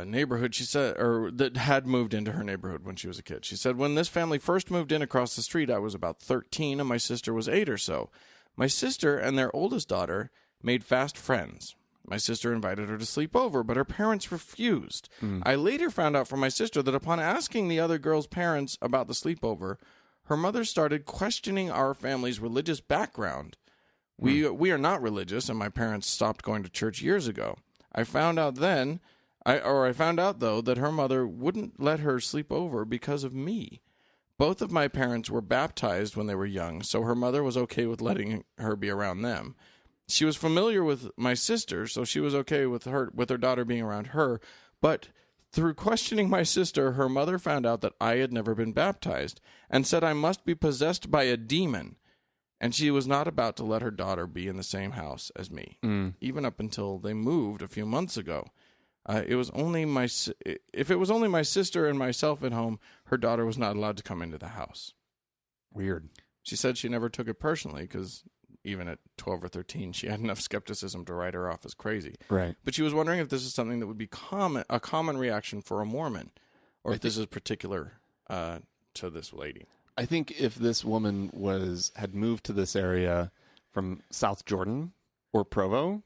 neighborhood. She said, or that had moved into her neighborhood when she was a kid. She said, when this family first moved in across the street, I was about 13 and my sister was 8 or so. My sister and their oldest daughter made fast friends. My sister invited her to sleep over, but her parents refused. I later found out from my sister that upon asking the other girl's parents about the sleepover, her mother started questioning our family's religious background. We are not religious, and my parents stopped going to church years ago. I found out though that her mother wouldn't let her sleep over because of me. Both of my parents were baptized when they were young, so her mother was okay with letting her be around them. She was familiar with my sister, so she was okay with her daughter being around her, but through questioning my sister, her mother found out that I had never been baptized and said I must be possessed by a demon, and she was not about to let her daughter be in the same house as me, even up until they moved a few months ago. If it was only my sister and myself at home, her daughter was not allowed to come into the house. Weird. She said she never took it personally because even at 12 or 13, she had enough skepticism to write her off as crazy. Right. But she was wondering if this is something that would be a common reaction for a Mormon, or if this is particular to this lady. I think if this woman had moved to this area from South Jordan or Provo,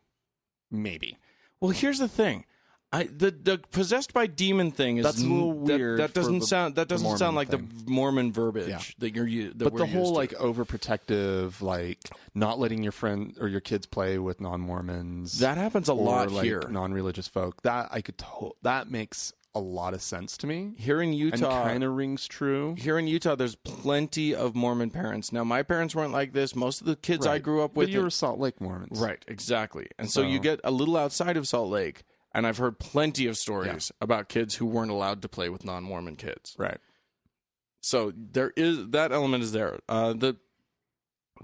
maybe. Well, here's the thing. The possessed by demon thing is that's a little weird. That doesn't sound like thing. The Mormon verbiage that you're. But the whole overprotective, not letting your friend or your kids play with non-Mormons. That happens a lot here. Non-religious folk. That makes a lot of sense to me. Here in Utah, and kind of rings true. Here in Utah, there's plenty of Mormon parents. Now, my parents weren't like this. Most of the kids I grew up with, but you were Salt Lake Mormons, right? Exactly. And so you get a little outside of Salt Lake. And I've heard plenty of stories about kids who weren't allowed to play with non-Mormon kids. Right. So that element is there. The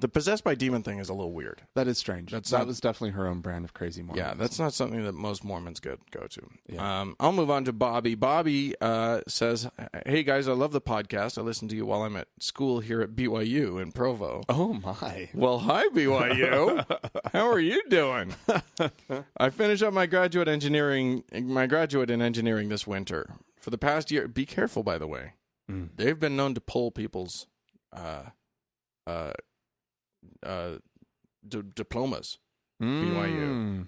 The possessed by demon thing is a little weird. That is strange. That was definitely her own brand of crazy Mormon. Yeah, that's not something that most Mormons go to. Yeah. I'll move on to Bobby. Bobby says, "Hey guys, I love the podcast. I listen to you while I'm at school here at BYU in Provo." Oh my. Well, hi BYU. How are you doing? I finished up my graduate in engineering this winter. For the past year, be careful, by the way. They've been known to pull people's diplomas. BYU,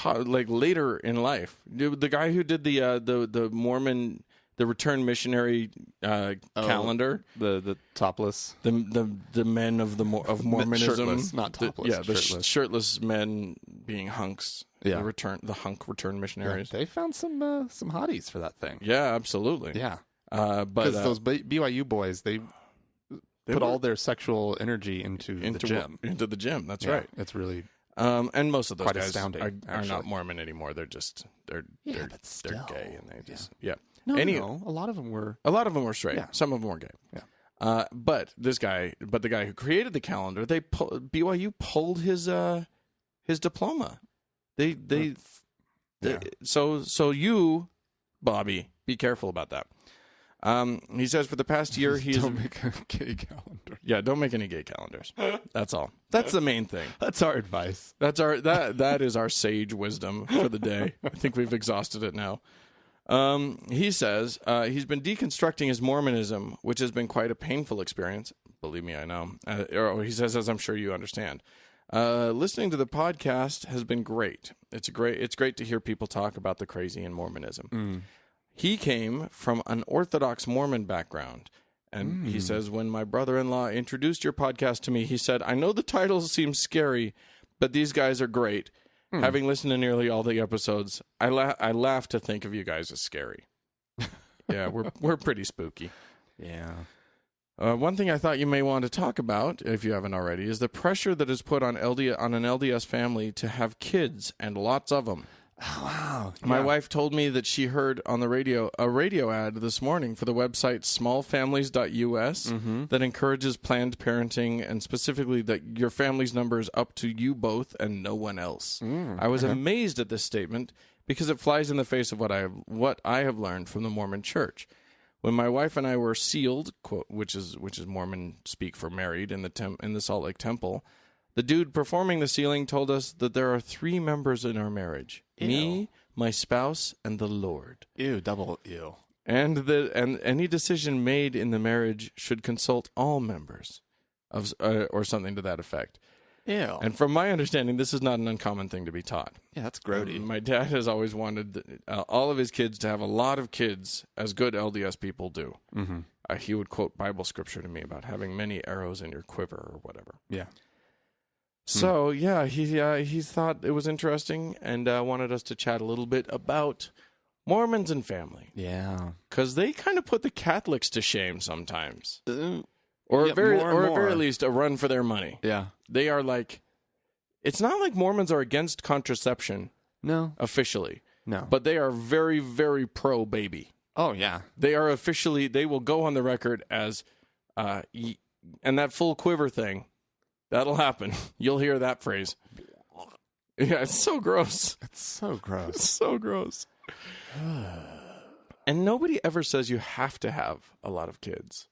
like later in life. The guy who did the Mormon, the return missionary calendar, the topless, the men of Mormonism, shirtless, not topless, the shirtless men being hunks. Yeah, the hunk return missionaries. Yeah, they found some hotties for that thing. Yeah, absolutely. Yeah, but those BYU boys, they put all their sexual energy into the gym. Into the gym. That's right. It's really and most of those quite guys astounding, are not Mormon anymore. They're just they're gay, and they just No, a lot of them were. A lot of them were straight. Yeah. Some of them were gay. Yeah. But the guy who created the calendar, BYU pulled his diploma. So you, Bobby, be careful about that. He says for the past year don't make a gay calendar. Yeah, don't make any gay calendars. That's all. That's the main thing. That's our advice. That is our sage wisdom for the day. I think we've exhausted it now. He says he's been deconstructing his Mormonism, which has been quite a painful experience. Believe me, I know. He says, as I'm sure you understand. Listening to the podcast has been great. It's great to hear people talk about the crazy in Mormonism. He came from an Orthodox Mormon background. And he says, when my brother-in-law introduced your podcast to me, he said, I know the titles seem scary, but these guys are great. Having listened to nearly all the episodes, I laugh to think of you guys as scary. Yeah, we're pretty spooky. Yeah. One thing I thought you may want to talk about, if you haven't already, is the pressure that is put on an LDS family to have kids, and lots of them. Oh, wow. My wife told me that she heard on the radio a radio ad this morning for the website smallfamilies.us that encourages planned parenting, and specifically that your family's number is up to you both and no one else. I was amazed at this statement because it flies in the face of what I have learned from the Mormon Church. When my wife and I were sealed, quote, which is Mormon speak for married, in the Salt Lake Temple, the dude performing the sealing told us that there are 3 members in our marriage. Ew. Me, my spouse, and the Lord. Ew, double ew. And any decision made in the marriage should consult all members of or something to that effect. Ew. And from my understanding, this is not an uncommon thing to be taught. Yeah, that's grody. My dad has always wanted all of his kids to have a lot of kids, as good LDS people do. He would quote Bible scripture to me about having many arrows in your quiver or whatever. Yeah. So, yeah, he thought it was interesting and wanted us to chat a little bit about Mormons and family. Yeah. Because they kind of put the Catholics to shame sometimes. Or at very least a run for their money. Yeah. They are like, it's not like Mormons are against contraception. No. Officially. No. But they are very, very pro-baby. Oh, yeah. They are officially, they will go on the record as, and that full quiver thing, that'll happen. You'll hear that phrase. Yeah, it's so gross. It's so gross. It's so gross. And nobody ever says you have to have a lot of kids.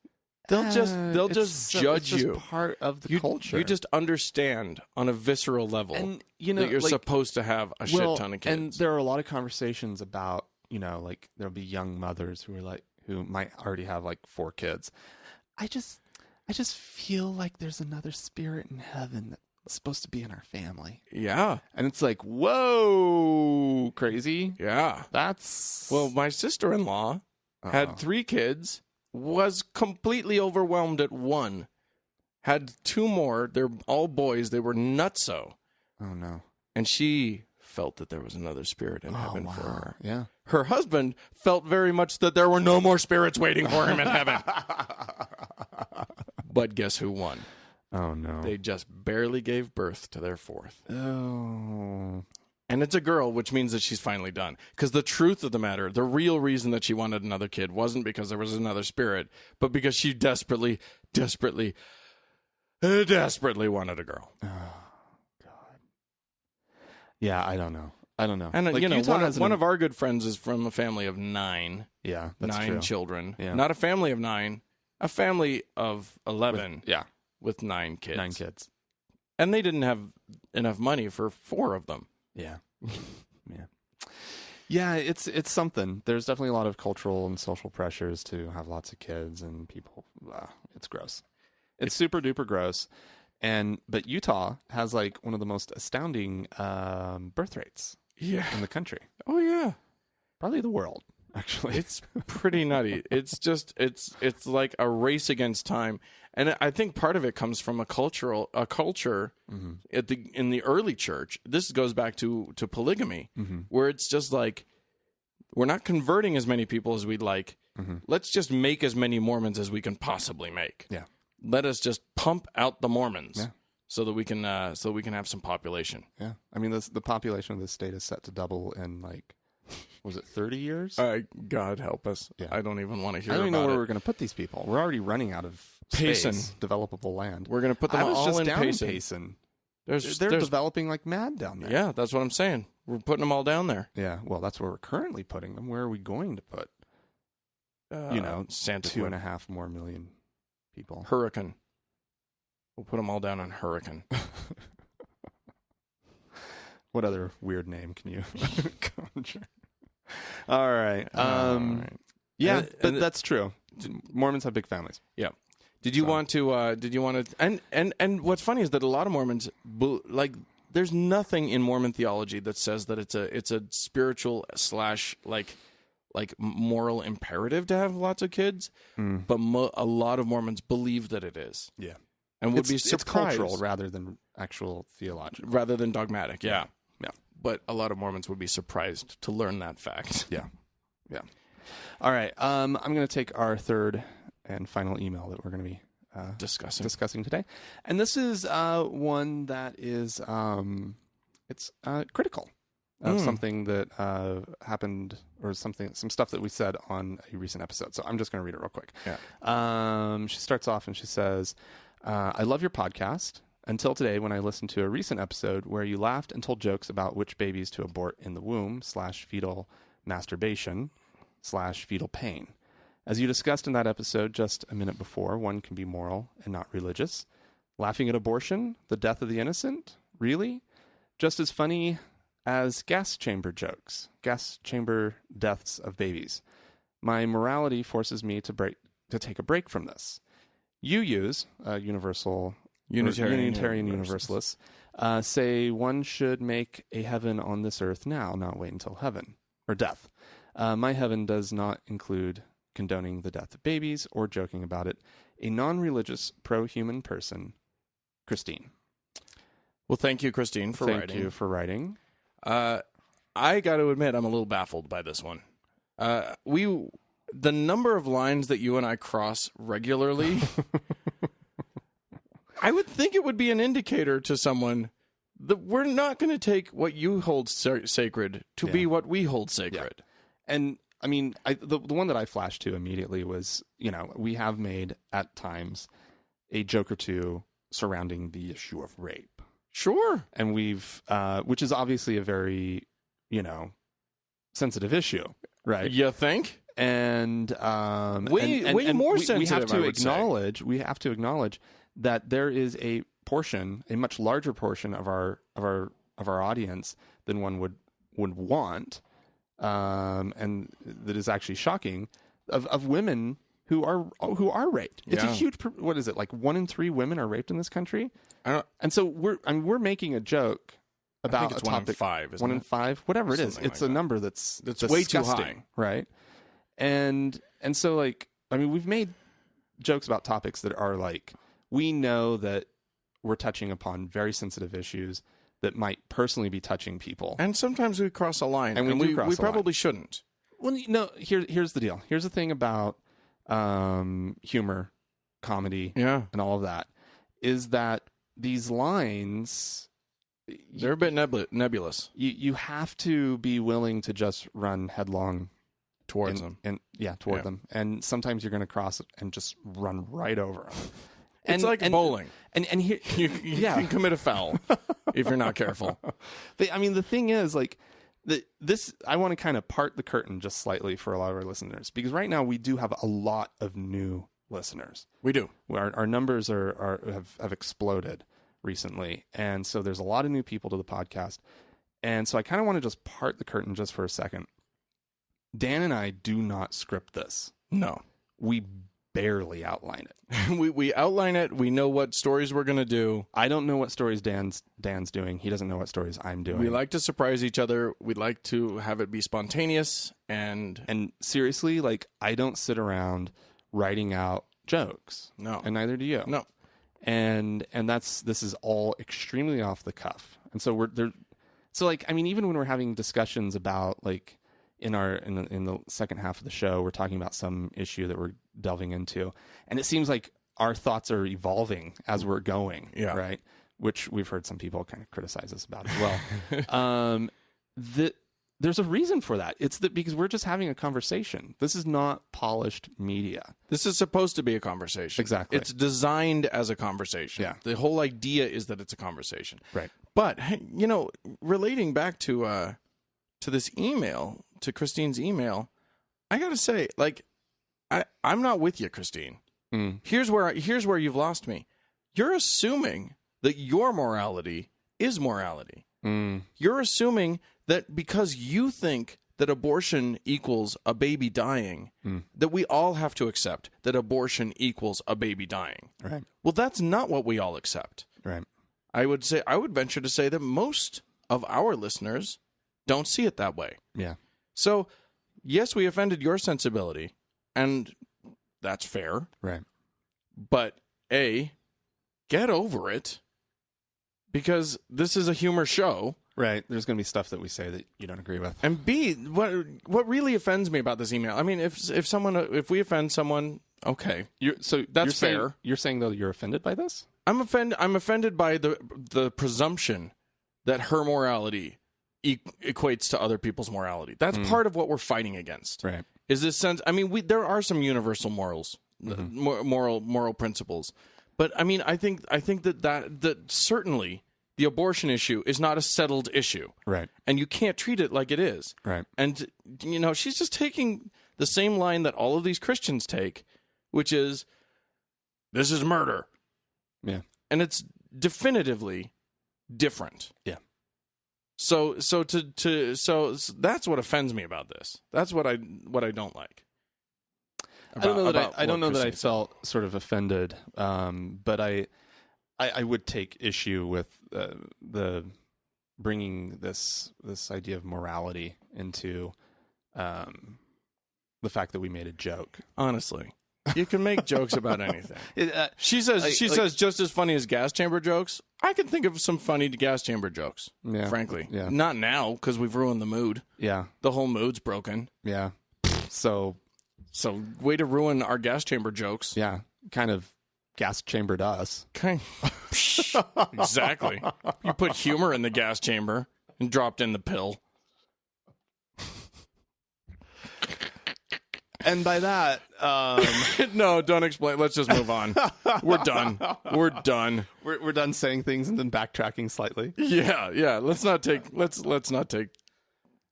They'll just judge you. It's part of the culture. You just understand on a visceral level and, that you're supposed to have a shit ton of kids. And there are a lot of conversations about, like there'll be young mothers who might already have 4 kids. I just feel like there's another spirit in heaven that's supposed to be in our family. Yeah. And it's like, whoa, crazy. Yeah. Well, my sister-in-law had 3 kids, was completely overwhelmed at 1, had 2 more. They're all boys. They were nutso. Oh, no. And she felt that there was another spirit in heaven for her. Yeah. Her husband felt very much that there were no more spirits waiting for him in heaven. But guess who won? Oh, no. They just barely gave birth to their 4th. Oh. And it's a girl, which means that she's finally done. Because the truth of the matter, the real reason that she wanted another kid wasn't because there was another spirit, but because she desperately, desperately, desperately wanted a girl. Oh, God. Yeah, I don't know. And like, one of our good friends is from a family of 9. Yeah, that's 9 true. children. Yeah. Not a family of 9, a family of 11. With 9 kids. 9 kids. And they didn't have enough money for 4 of them. Yeah. Yeah, it's something. There's definitely a lot of cultural and social pressures to have lots of kids, and people. It's gross. It's super duper gross. But Utah has like one of the most astounding birth rates in the country. Oh yeah, probably the world. Actually, it's pretty nutty. It's just it's like a race against time, and I think part of it comes from a culture in the early church. This goes back to polygamy, where it's just like we're not converting as many people as we'd like. Let's just make as many Mormons as we can possibly make. Yeah, let us just pump out the Mormons, so that we can have some population. Yeah, I mean the population of this state is set to double in like. Was it 30 years? God help us. Yeah. I don't even want to hear about it. I don't even know where we're going to put these people. We're already running out of Payson, developable land. We're going to put them all in Payson. Payson. They're developing like mad down there. Yeah, that's what I'm saying. We're putting them all down there. Yeah, well, that's where we're currently putting them. Where are we going to put, Santa 2.5 more million people? Hurricane. We'll put them all down on Hurricane. What other weird name can you conjure? All right. Yeah, but that's true. Mormons have big families. Yeah. Did you want to? And what's funny is that a lot of Mormons there's nothing in Mormon theology that says that it's a spiritual / like moral imperative to have lots of kids. But a lot of Mormons believe that it is. Yeah. And would be surprised. It's cultural rather than actual theological. Rather than dogmatic. Yeah. But a lot of Mormons would be surprised to learn that fact. Yeah. All right. I'm going to take our third and final email that we're going to be discussing today, and this is one that is it's critical of something that happened or some stuff that we said on a recent episode. So I'm just going to read it real quick. Yeah. She starts off and she says, "I love your podcast. Until today, when I listened to a recent episode where you laughed and told jokes about which babies to abort in the womb / fetal masturbation / fetal pain. As you discussed in that episode just a minute before, one can be moral and not religious. Laughing at abortion, the death of the innocent? Really? Just as funny as gas chamber jokes, gas chamber deaths of babies. My morality forces me to take a break from this. You use Unitarian Universalists say one should make a heaven on this earth now, not wait until heaven or death. My heaven does not include condoning the death of babies or joking about it. A non-religious, pro-human person, Christine." Well, thank you, Christine, for writing. Thank you for writing. I got to admit, I'm a little baffled by this one. The number of lines that you and I cross regularly. I would think it would be an indicator to someone that we're not going to take what you hold sacred to be what we hold sacred. Yeah. And I mean, the one that I flashed to immediately was, we have made at times a joke or two surrounding the issue of rape. Sure. And we've, which is obviously a very, sensitive issue, right? You think? And way more sensitive. We have to acknowledge that there is a much larger portion of our audience than one would want, and that is actually shocking, of women who are raped. It's a huge. What is it, like 1 in 3 women are raped in this country? And so we're making a joke about a topic. 1 in 5. 1 in 5, whatever it is. It's a number that's way too high, right? And so we've made jokes about topics that are like, we know that we're touching upon very sensitive issues that might personally be touching people. And sometimes we cross a line, and we probably shouldn't. Well, here's the deal. Here's the thing about humor, comedy, and all of that, is that these lines, they're a bit nebulous. You have to be willing to just run headlong towards them. Toward them. And sometimes you're going to cross and just run right over them. It's like bowling. And here, you can commit a foul if you're not careful. I mean, the thing is, like, this, I want to kind of part the curtain just slightly for a lot of our listeners, because right now we do have a lot of new listeners. We do. Our numbers have exploded recently, and so there's a lot of new people to the podcast. And so I kind of want to just part the curtain just for a second. Dan and I do not script this. No. We barely outline it. we outline it. We know what stories we're going to do. I don't know what stories Dan's doing. He doesn't know what stories I'm doing. We like to surprise each other. We like to have it be spontaneous. And seriously, like, I don't sit around writing out jokes. No. And neither do you. No. And this is all extremely off the cuff. And so we're there. So, like, I mean, even when we're having discussions about, like, in the second half of the show, we're talking about some issue that we're delving into, and it seems like our thoughts are evolving as we're going. Yeah. Right. Which we've heard some people kind of criticize us about as well. There's a reason for that. It's that because we're just having a conversation. This is not polished media. This is supposed to be a conversation. Exactly. It's designed as a conversation. Yeah. The whole idea is that it's a conversation. Right. But, you know, relating back to this email, to Christine's email, I got to say, like, I'm not with you, Christine. Mm. Here's where you've lost me. You're assuming that your morality is morality. Mm. You're assuming that because you think that abortion equals a baby dying, that we all have to accept that abortion equals a baby dying. Right. Well, that's not what we all accept. Right. I would venture to say that most of our listeners don't see it that way. Yeah. So, yes, we offended your sensibility, and that's fair. Right. But A, get over it, because this is a humor show. Right. There's going to be stuff that we say that you don't agree with. And B, what really offends me about this email? I mean, if we offend someone, okay, that's fair. You're saying though you're offended by this? I'm offended by the presumption that her morality equates to other people's morality. That's part of what we're fighting against. Right. Is this sense? I mean, there are some universal morals, moral principles, but I mean, I think that certainly the abortion issue is not a settled issue. Right. And you can't treat it like it is. Right. And, you know, she's just taking the same line that all of these Christians take, which is, this is murder. Yeah. And it's definitively different. Yeah. So that's what offends me about this. That's what I don't like. I don't know that I felt sort of offended, but I would take issue with the bringing this idea of morality into the fact that we made a joke. Honestly, you can make jokes about anything. She says just as funny as gas chamber jokes. I can think of some funny gas chamber jokes. Yeah, frankly, yeah. Not now because we've ruined the mood. Yeah, the whole mood's broken. Yeah, so way to ruin our gas chamber jokes. Yeah, kind of gas chambered us. Exactly. You put humor in the gas chamber and dropped in the pill. And by that, no, don't explain. Let's just move on. We're done. We're done. We're done saying things and then backtracking slightly. Yeah. Let's not take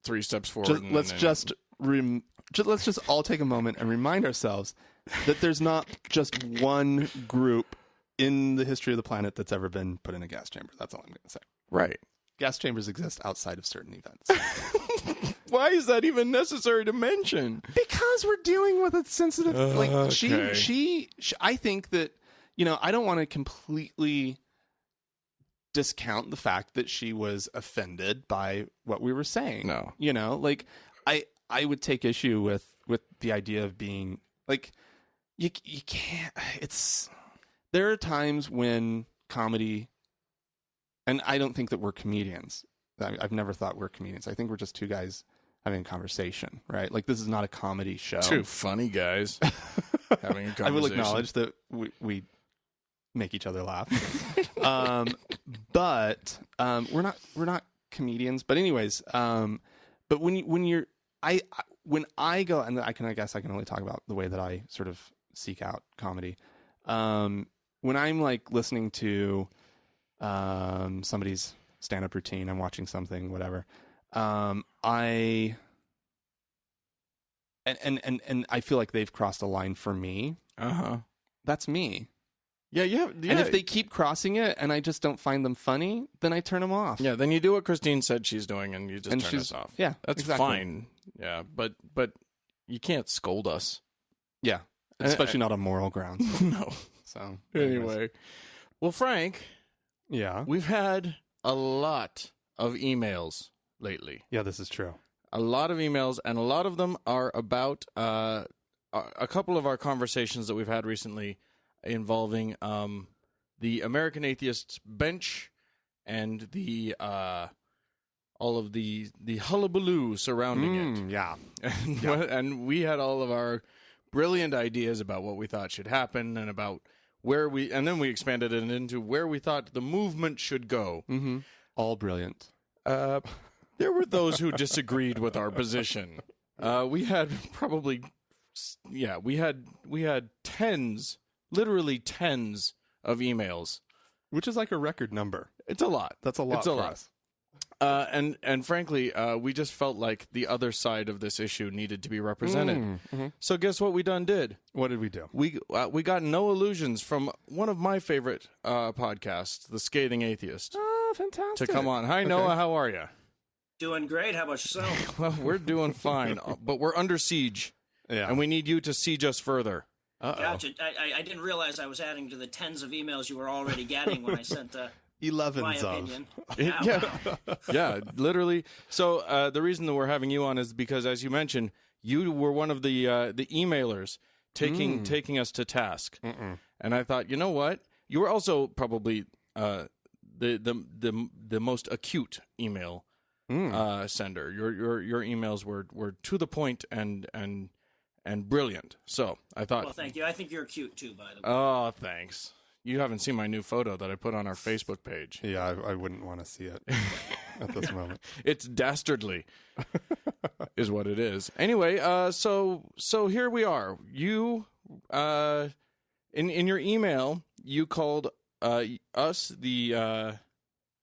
3 steps forward. Let's just all take a moment and remind ourselves that there's not just one group in the history of the planet that's ever been put in a gas chamber. That's all I'm going to say. Right. Gas chambers exist outside of certain events. Why is that even necessary to mention? Because we're dealing with a sensitive. Okay. She. I think that, you know, I don't want to completely discount the fact that she was offended by what we were saying. No, you know, like I would take issue with the idea of being like you can't. There are times when comedy, and I don't think that we're comedians. I've never thought we're comedians. I think we're just two guys having a conversation, right? Like, this is not a comedy show. Two funny guys having a conversation. I will acknowledge that we make each other laugh. But we're not comedians. But anyways, but when I go, and I guess I can only talk about the way that I sort of seek out comedy. when I'm like listening to somebody's stand-up routine, I'm watching something, whatever. I feel like they've crossed a line for me. That's me. Yeah. And if they keep crossing it and I just don't find them funny, then I turn them off. Yeah, then you do what Christine said she's doing and you just turn us off. Yeah, that's exactly. fine. Yeah, but you can't scold us. Yeah, especially not on moral grounds. No. So anyway, well, Frank. Yeah, we've had a lot of emails lately. Yeah, this is true. A lot of emails, and a lot of them are about a couple of our conversations that we've had recently involving the American Atheists bench and the all of the hullabaloo surrounding it. Yeah. And we had all of our brilliant ideas about what we thought should happen and about and then we expanded it into where we thought the movement should go. Mm-hmm. All brilliant. There were those who disagreed with our position. We had tens, literally tens of emails, which is like a record number. It's a lot. That's a lot. It's a lot. Us. And frankly, we just felt like the other side of this issue needed to be represented. Mm-hmm. So guess what we done did? What did we do? We got no illusions from one of my favorite podcasts, the Scathing Atheist. Oh, fantastic! To come on. Hi, Noah. How are you? Doing great. How about yourself? Well, we're doing fine, but we're under siege. Yeah. And we need you to siege us further. Gotcha. I didn't realize I was adding to the tens of emails you were already getting when I sent my 11s opinion. Yeah, literally. So the reason that we're having you on is because, as you mentioned, you were one of the emailers taking us to task. And I thought, you know what? You were also probably the most acute email sender. Your emails were to the point and brilliant. So I thought. Well, thank you. I think you're cute too, by the way. Oh, thanks. You haven't seen my new photo that I put on our Facebook page. Yeah, I wouldn't want to see it at this moment. It's dastardly, is what it is. Anyway, so here we are. You, in your email, you called us the.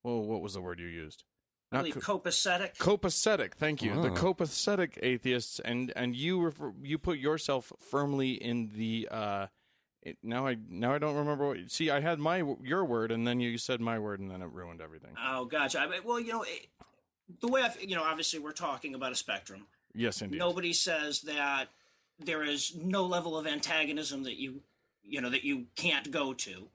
What was the word you used? I believe copacetic. Copacetic, thank you. The copacetic atheists, and you put yourself firmly in the. Now I don't remember what. See, I had your word, and then you said my word, and then it ruined everything. Oh, gotcha. Well, the way obviously we're talking about a spectrum. Yes, indeed. Nobody says that there is no level of antagonism that you can't go to.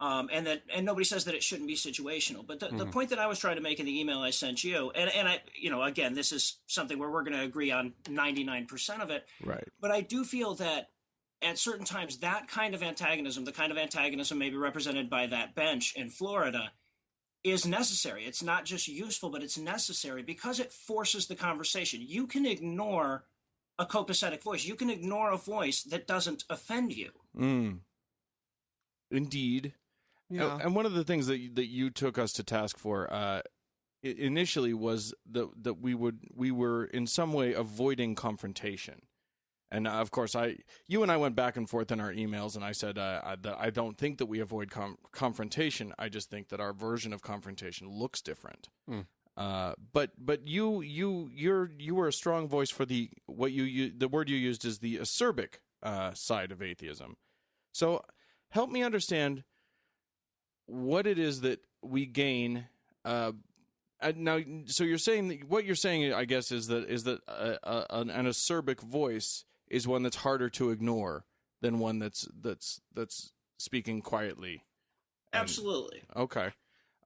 And nobody says that it shouldn't be situational. But the point that I was trying to make in the email I sent you, and I, again, this is something where we're going to agree on 99% of it. Right. But I do feel that at certain times, that kind of antagonism, the kind of antagonism maybe represented by that bench in Florida, is necessary. It's not just useful, but it's necessary because it forces the conversation. You can ignore a copacetic voice. You can ignore a voice that doesn't offend you. Indeed. Yeah. And one of the things that you took us to task for initially was that we were in some way avoiding confrontation. And of course, you and I went back and forth in our emails, and I said that I don't think that we avoid confrontation. I just think that our version of confrontation looks different. But you were a strong voice for the word you used is the acerbic side of atheism. So help me understand what it is that we gain. Now, so you're saying what you're saying, I guess, is that an acerbic voice is one that's harder to ignore than one that's speaking quietly. Absolutely. Okay.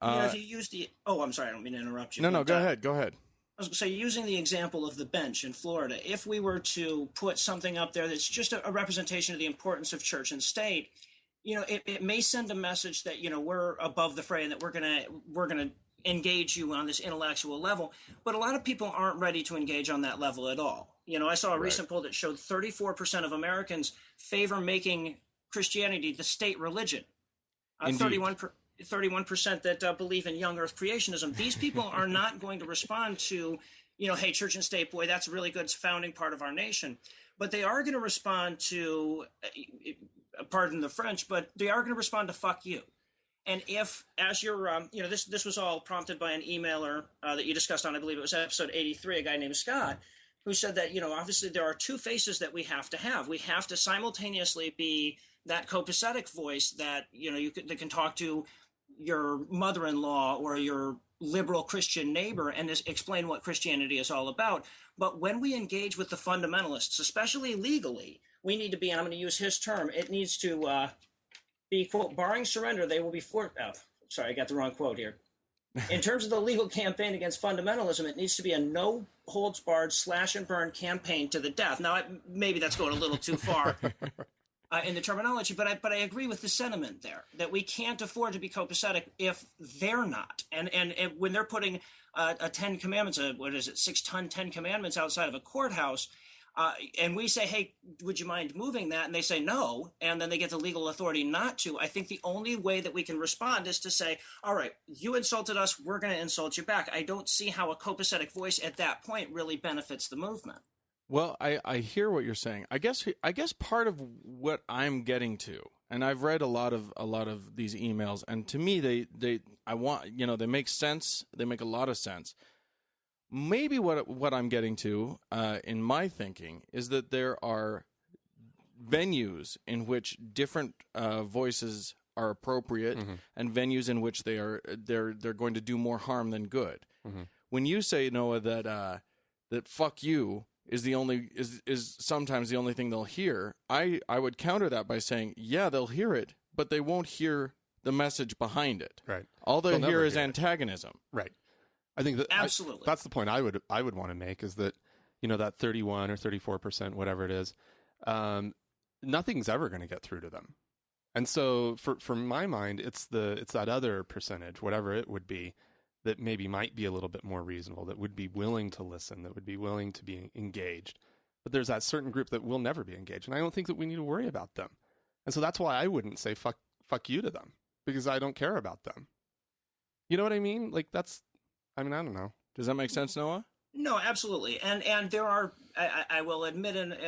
If you use the I'm sorry, I don't mean to interrupt you. No, go ahead. Go ahead. I was going to say, using the example of the bench in Florida, if we were to put something up there that's just a representation of the importance of church and state, it may send a message that we're above the fray and that we're gonna engage you on this intellectual level. But a lot of people aren't ready to engage on that level at all. I saw a recent poll that showed 34% of Americans favor making Christianity the state religion. 31% that believe in young earth creationism. These people are not going to respond to, hey, church and state, boy, that's a really good founding part of our nation. But they are going to respond to pardon the French, but they are going to respond to fuck you. And if, as you're, this was all prompted by an emailer that you discussed on, I believe it was episode 83, a guy named Scott, who said that, obviously there are two faces that we have to have. We have to simultaneously be that copacetic voice that, that can talk to your mother-in-law or your liberal Christian neighbor and explain what Christianity is all about. But when we engage with the fundamentalists, especially legally, we need to be, and I'm going to use his term, it needs to be, quote, barring surrender, they will be sorry, I got the wrong quote here. In terms of the legal campaign against fundamentalism, it needs to be a no-holds-barred, slash-and-burn campaign to the death. Now, maybe that's going a little too far in the terminology, but I agree with the sentiment there, that we can't afford to be copacetic if they're not. And when they're putting a 10 commandments, 6-ton 10 commandments outside of a courthouse, and we say, hey, would you mind moving that? And they say no, and then they get the legal authority not to. I think the only way that we can respond is to say, all right, you insulted us, we're going to insult you back. I don't see how a copacetic voice at that point really benefits the movement. Well, I hear what you're saying. I guess part of what I'm getting to, and I've read a lot of these emails, and to me they make sense. They make a lot of sense. Maybe what I'm getting to in my thinking is that there are venues in which different voices are appropriate, and venues in which they're going to do more harm than good. When you say, Noah, that fuck you is sometimes the only thing they'll hear, I would counter that by saying, yeah, they'll hear it, but they won't hear the message behind it. Right. All they'll hear is antagonism. Right. I think that absolutely that's the point I would want to make, is that, that 31 or 34%, whatever it is, nothing's ever going to get through to them. And so for my mind, it's that other percentage, whatever it would be, that maybe might be a little bit more reasonable, that would be willing to listen, that would be willing to be engaged. But there's that certain group that will never be engaged, and I don't think that we need to worry about them. And so that's why I wouldn't say fuck you to them, because I don't care about them. You know what I mean? Like I don't know. Does that make sense, Noah? No, absolutely. And there are, I will admit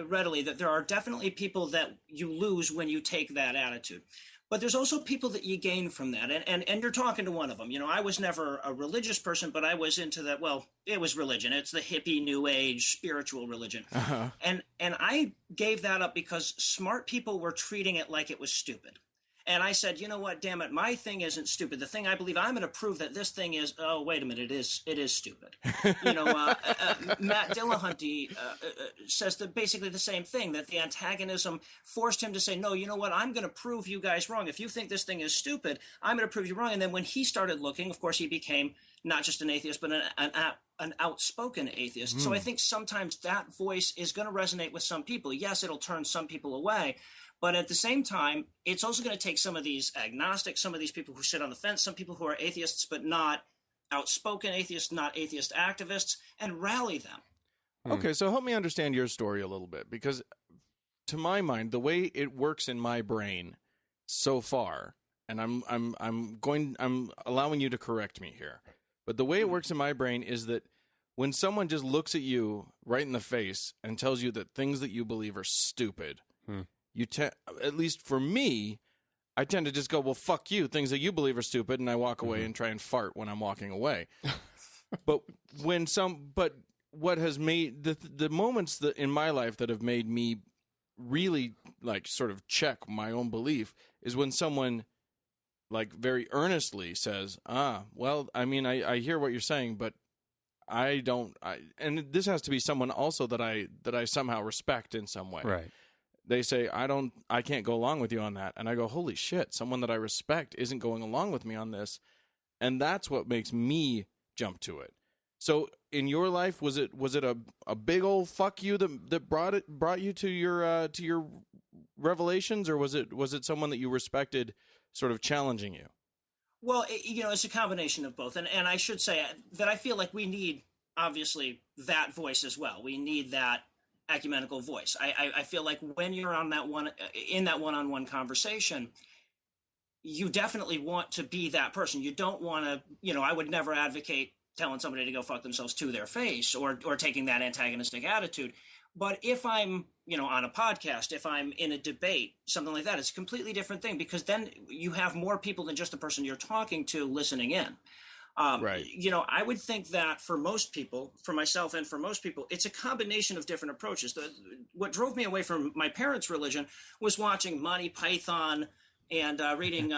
readily that there are definitely people that you lose when you take that attitude. But there's also people that you gain from that. And you're talking to one of them. I was never a religious person, but I was into that. Well, it was religion. It's the hippie, new age, spiritual religion. Uh-huh. And I gave that up because smart people were treating it like it was stupid. And I said, you know what, damn it, my thing isn't stupid. The thing I believe, I'm going to prove that this thing is, oh, wait a minute, it is stupid. Matt Dillahunty says basically the same thing, that the antagonism forced him to say, no, you know what, I'm going to prove you guys wrong. If you think this thing is stupid, I'm going to prove you wrong. And then when he started looking, of course, he became not just an atheist, but an outspoken atheist. Mm. So I think sometimes that voice is going to resonate with some people. Yes, it'll turn some people away. But at the same time, it's also going to take some of these agnostics, some of these people who sit on the fence, some people who are atheists but not outspoken atheists, not atheist activists, and rally them. Okay, so help me understand your story a little bit, because to my mind, the way it works in my brain so far, and I'm allowing you to correct me here, but the way it works in my brain is that when someone just looks at you right in the face and tells you that things that you believe are stupid, at least for me, I tend to just go, well, fuck you, things that you believe are stupid, and I walk away and try and fart when I'm walking away. But what has made the moments that in my life that have made me really like sort of check my own belief is when someone like very earnestly says, well, I mean, I hear what you're saying, but and this has to be someone also that I somehow respect in some way. Right. They say, I can't go along with you on that. And I go, holy shit, someone that I respect isn't going along with me on this. And that's what makes me jump to it. So in your life, was it a big old fuck you that brought you to your revelations, or was it someone that you respected sort of challenging you? Well, it's a combination of both. And I should say that I feel like we need, obviously, that voice as well. We need that ecumenical voice. I feel like when you're on that one-on-one conversation, you definitely want to be that person. You don't want to, I would never advocate telling somebody to go fuck themselves to their face or taking that antagonistic attitude. But if I'm on a podcast, if I'm in a debate, something like that, it's a completely different thing, because then you have more people than just the person you're talking to listening in. Right. I would think that for most people, for myself and for most people, it's a combination of different approaches. What drove me away from my parents' religion was watching Monty Python and reading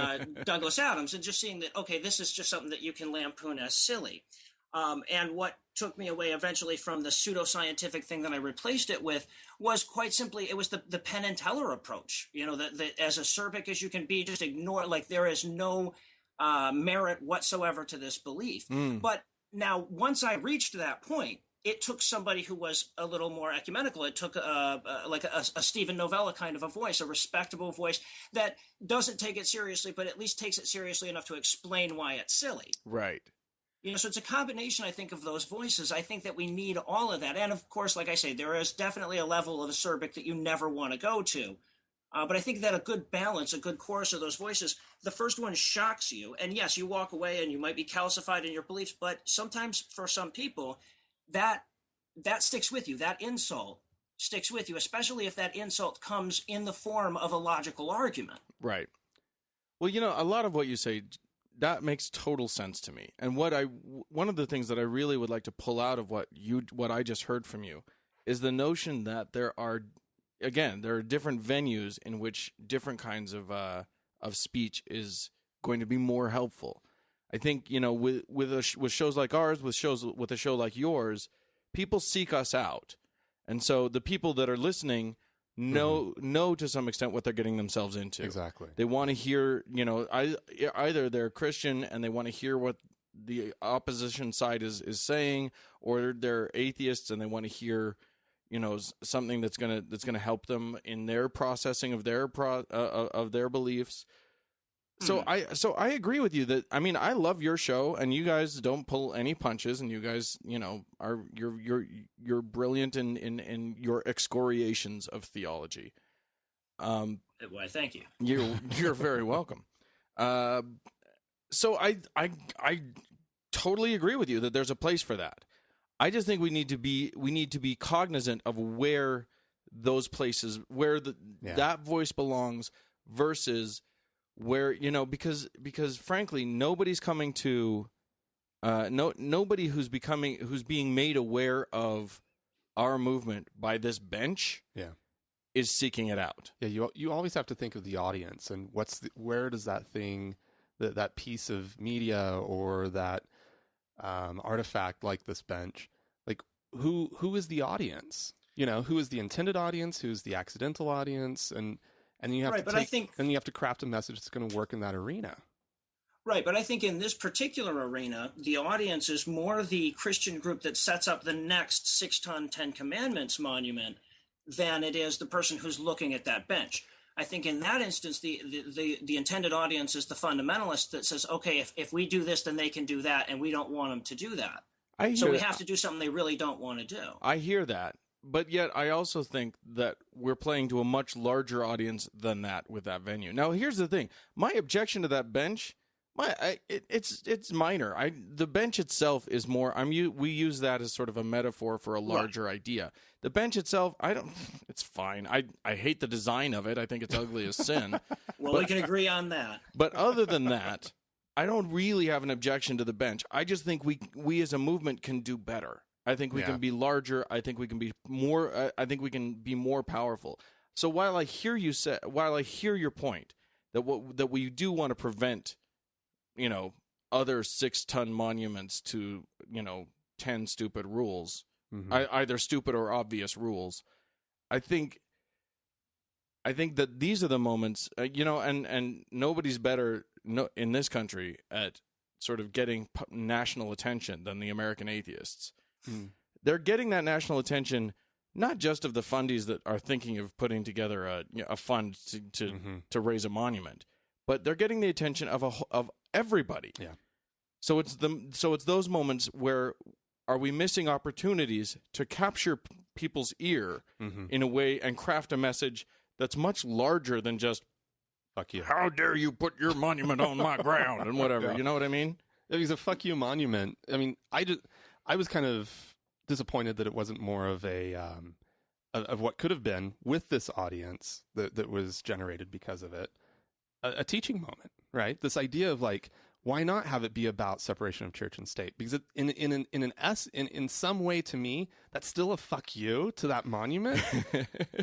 Douglas Adams, and just seeing that, okay, this is just something that you can lampoon as silly. And what took me away eventually from the pseudoscientific thing that I replaced it with was quite simply, it was the Penn and Teller approach. That as acerbic as you can be, just ignore, like there is no merit whatsoever to this belief. But now, once I reached that point, it took somebody who was a little more ecumenical. It took like a Stephen Novella kind of a voice, a respectable voice that doesn't take it seriously, but at least takes it seriously enough to explain why it's silly. Right. So it's a combination, I think, of those voices. I think that we need all of that. And of course, like I say, there is definitely a level of acerbic that you never want to go to. But I think that a good balance, a good chorus of those voices, the first one shocks you. And yes, you walk away and you might be calcified in your beliefs, but sometimes for some people, that sticks with you. That insult sticks with you, especially if that insult comes in the form of a logical argument. Right. Well, a lot of what you say, that makes total sense to me. And one of the things that I really would like to pull out of what I just heard from you is the notion that there are different venues in which different kinds of speech is going to be more helpful. I think, with shows like ours, with a show like yours, people seek us out. And so the people that are listening know to some extent what they're getting themselves into. Exactly. They want to hear, either they're Christian and they want to hear what the opposition side is saying, or they're atheists and they want to hear, something that's gonna help them in their processing of their beliefs. So I agree with you that, I love your show, and you guys don't pull any punches, and you guys, you're brilliant in your excoriations of theology. Why, thank you. You're very welcome. So I totally agree with you that there's a place for that. I just think we need to be cognizant of where those places, where that voice belongs versus where, because frankly, nobody's coming to, nobody who's being made aware of our movement by this bench is seeking it out. Yeah. You always have to think of the audience and where does that thing, that piece of media or that artifact like this bench, like who is the audience? Who is the intended audience? Who's the accidental audience? And you have you have to craft a message that's going to work in that arena. Right, but I think in this particular arena, the audience is more the Christian group that sets up the next 6-ton 10 Commandments monument than it is the person who's looking at that bench. I think in that instance, the intended audience is the fundamentalist that says, okay, if we do this, then they can do that, and we don't want them to do that. So we have to do something they really don't want to do. I hear that. But yet I also think that we're playing to a much larger audience than that with that venue. Now, here's the thing. My objection to that bench, it's minor. The bench itself is more, we use that as sort of a metaphor for a larger idea. The bench itself, it's fine. I hate the design of it. I think it's ugly as sin. Well, we can agree on that. But other than that, I don't really have an objection to the bench. I just think we as a movement can do better. I think we can be larger. I think we can be more. I think we can be more powerful. So while I hear your point that we do want to prevent, other 6-ton monuments to 10 stupid rules, either stupid or obvious rules. I think that these are the moments, and nobody's better in this country at sort of getting national attention than the American atheists. They're getting that national attention, not just of the fundies that are thinking of putting together a fund to raise a monument, but they're getting the attention of everybody. Yeah. So it's those moments where are we missing opportunities to capture people's ear in a way and craft a message that's much larger than just fuck you. How dare you put your monument on my ground and whatever. Yeah. You know what I mean? It was a fuck you monument. I was kind of disappointed that it wasn't more of a of what could have been with this audience that was generated because of it, a teaching moment, right? This idea of like, why not have it be about separation of church and state? Because in some way, to me, that's still a fuck you to that monument.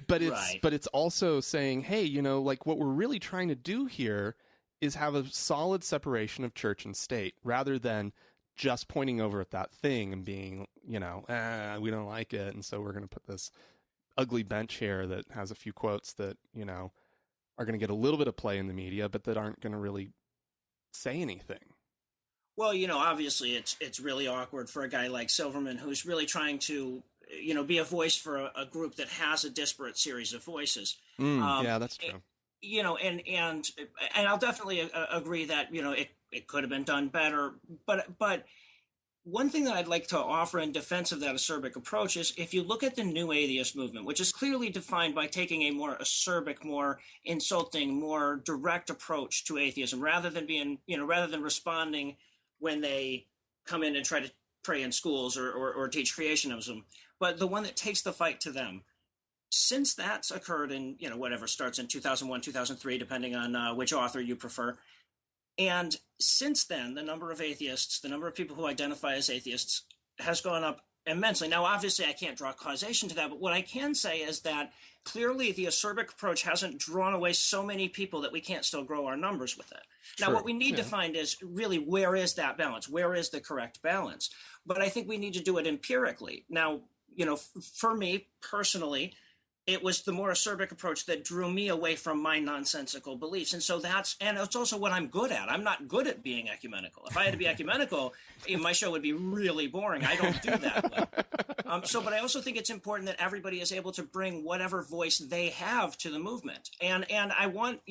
But it's also saying, hey, you know, like what we're really trying to do here is have a solid separation of church and state, rather than just pointing over at that thing and being, you know, we don't like it, and so we're going to put this ugly bench here that has a few quotes that, you know, are going to get a little bit of play in the media, but that aren't going to really say anything. Well, you know, obviously it's really awkward for a guy like Silverman, who's really trying to, you know, be a voice for a group that has a disparate series of voices. Yeah, that's true. You know, and I'll definitely agree that, you know, it could have been done better, but one thing that I'd like to offer in defense of that acerbic approach is, if you look at the new atheist movement, which is clearly defined by taking a more acerbic, more insulting, more direct approach to atheism, rather than responding when they come in and try to pray in schools or teach creationism, but the one that takes the fight to them. Since that's occurred in, you know, whatever starts in 2001, 2003, depending on which author you prefer. And since then, the number of atheists, the number of people who identify as atheists has gone up immensely. Now, obviously, I can't draw causation to that, but what I can say is that clearly the acerbic approach hasn't drawn away so many people that we can't still grow our numbers with it. Now, what we need to find is really, where is that balance? Where is the correct balance? But I think we need to do it empirically. Now, you know, for me personally, it was the more acerbic approach that drew me away from my nonsensical beliefs. And so and it's also what I'm good at. I'm not good at being ecumenical. If I had to be ecumenical, my show would be really boring. I don't do that well. But I also think it's important that everybody is able to bring whatever voice they have to the movement. And I want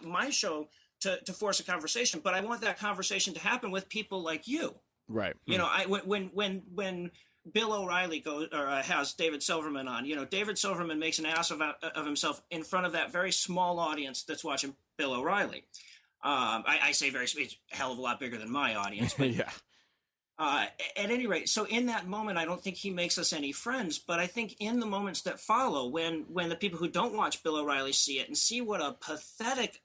my show to force a conversation, but I want that conversation to happen with people like you. Right. You know, when Bill O'Reilly has David Silverman on, you know, David Silverman makes an ass of himself in front of that very small audience that's watching Bill O'Reilly. I say it's a hell of a lot bigger than my audience, but yeah. At any rate, so in that moment, I don't think he makes us any friends, but I think in the moments that follow, when the people who don't watch Bill O'Reilly see it and see what a pathetic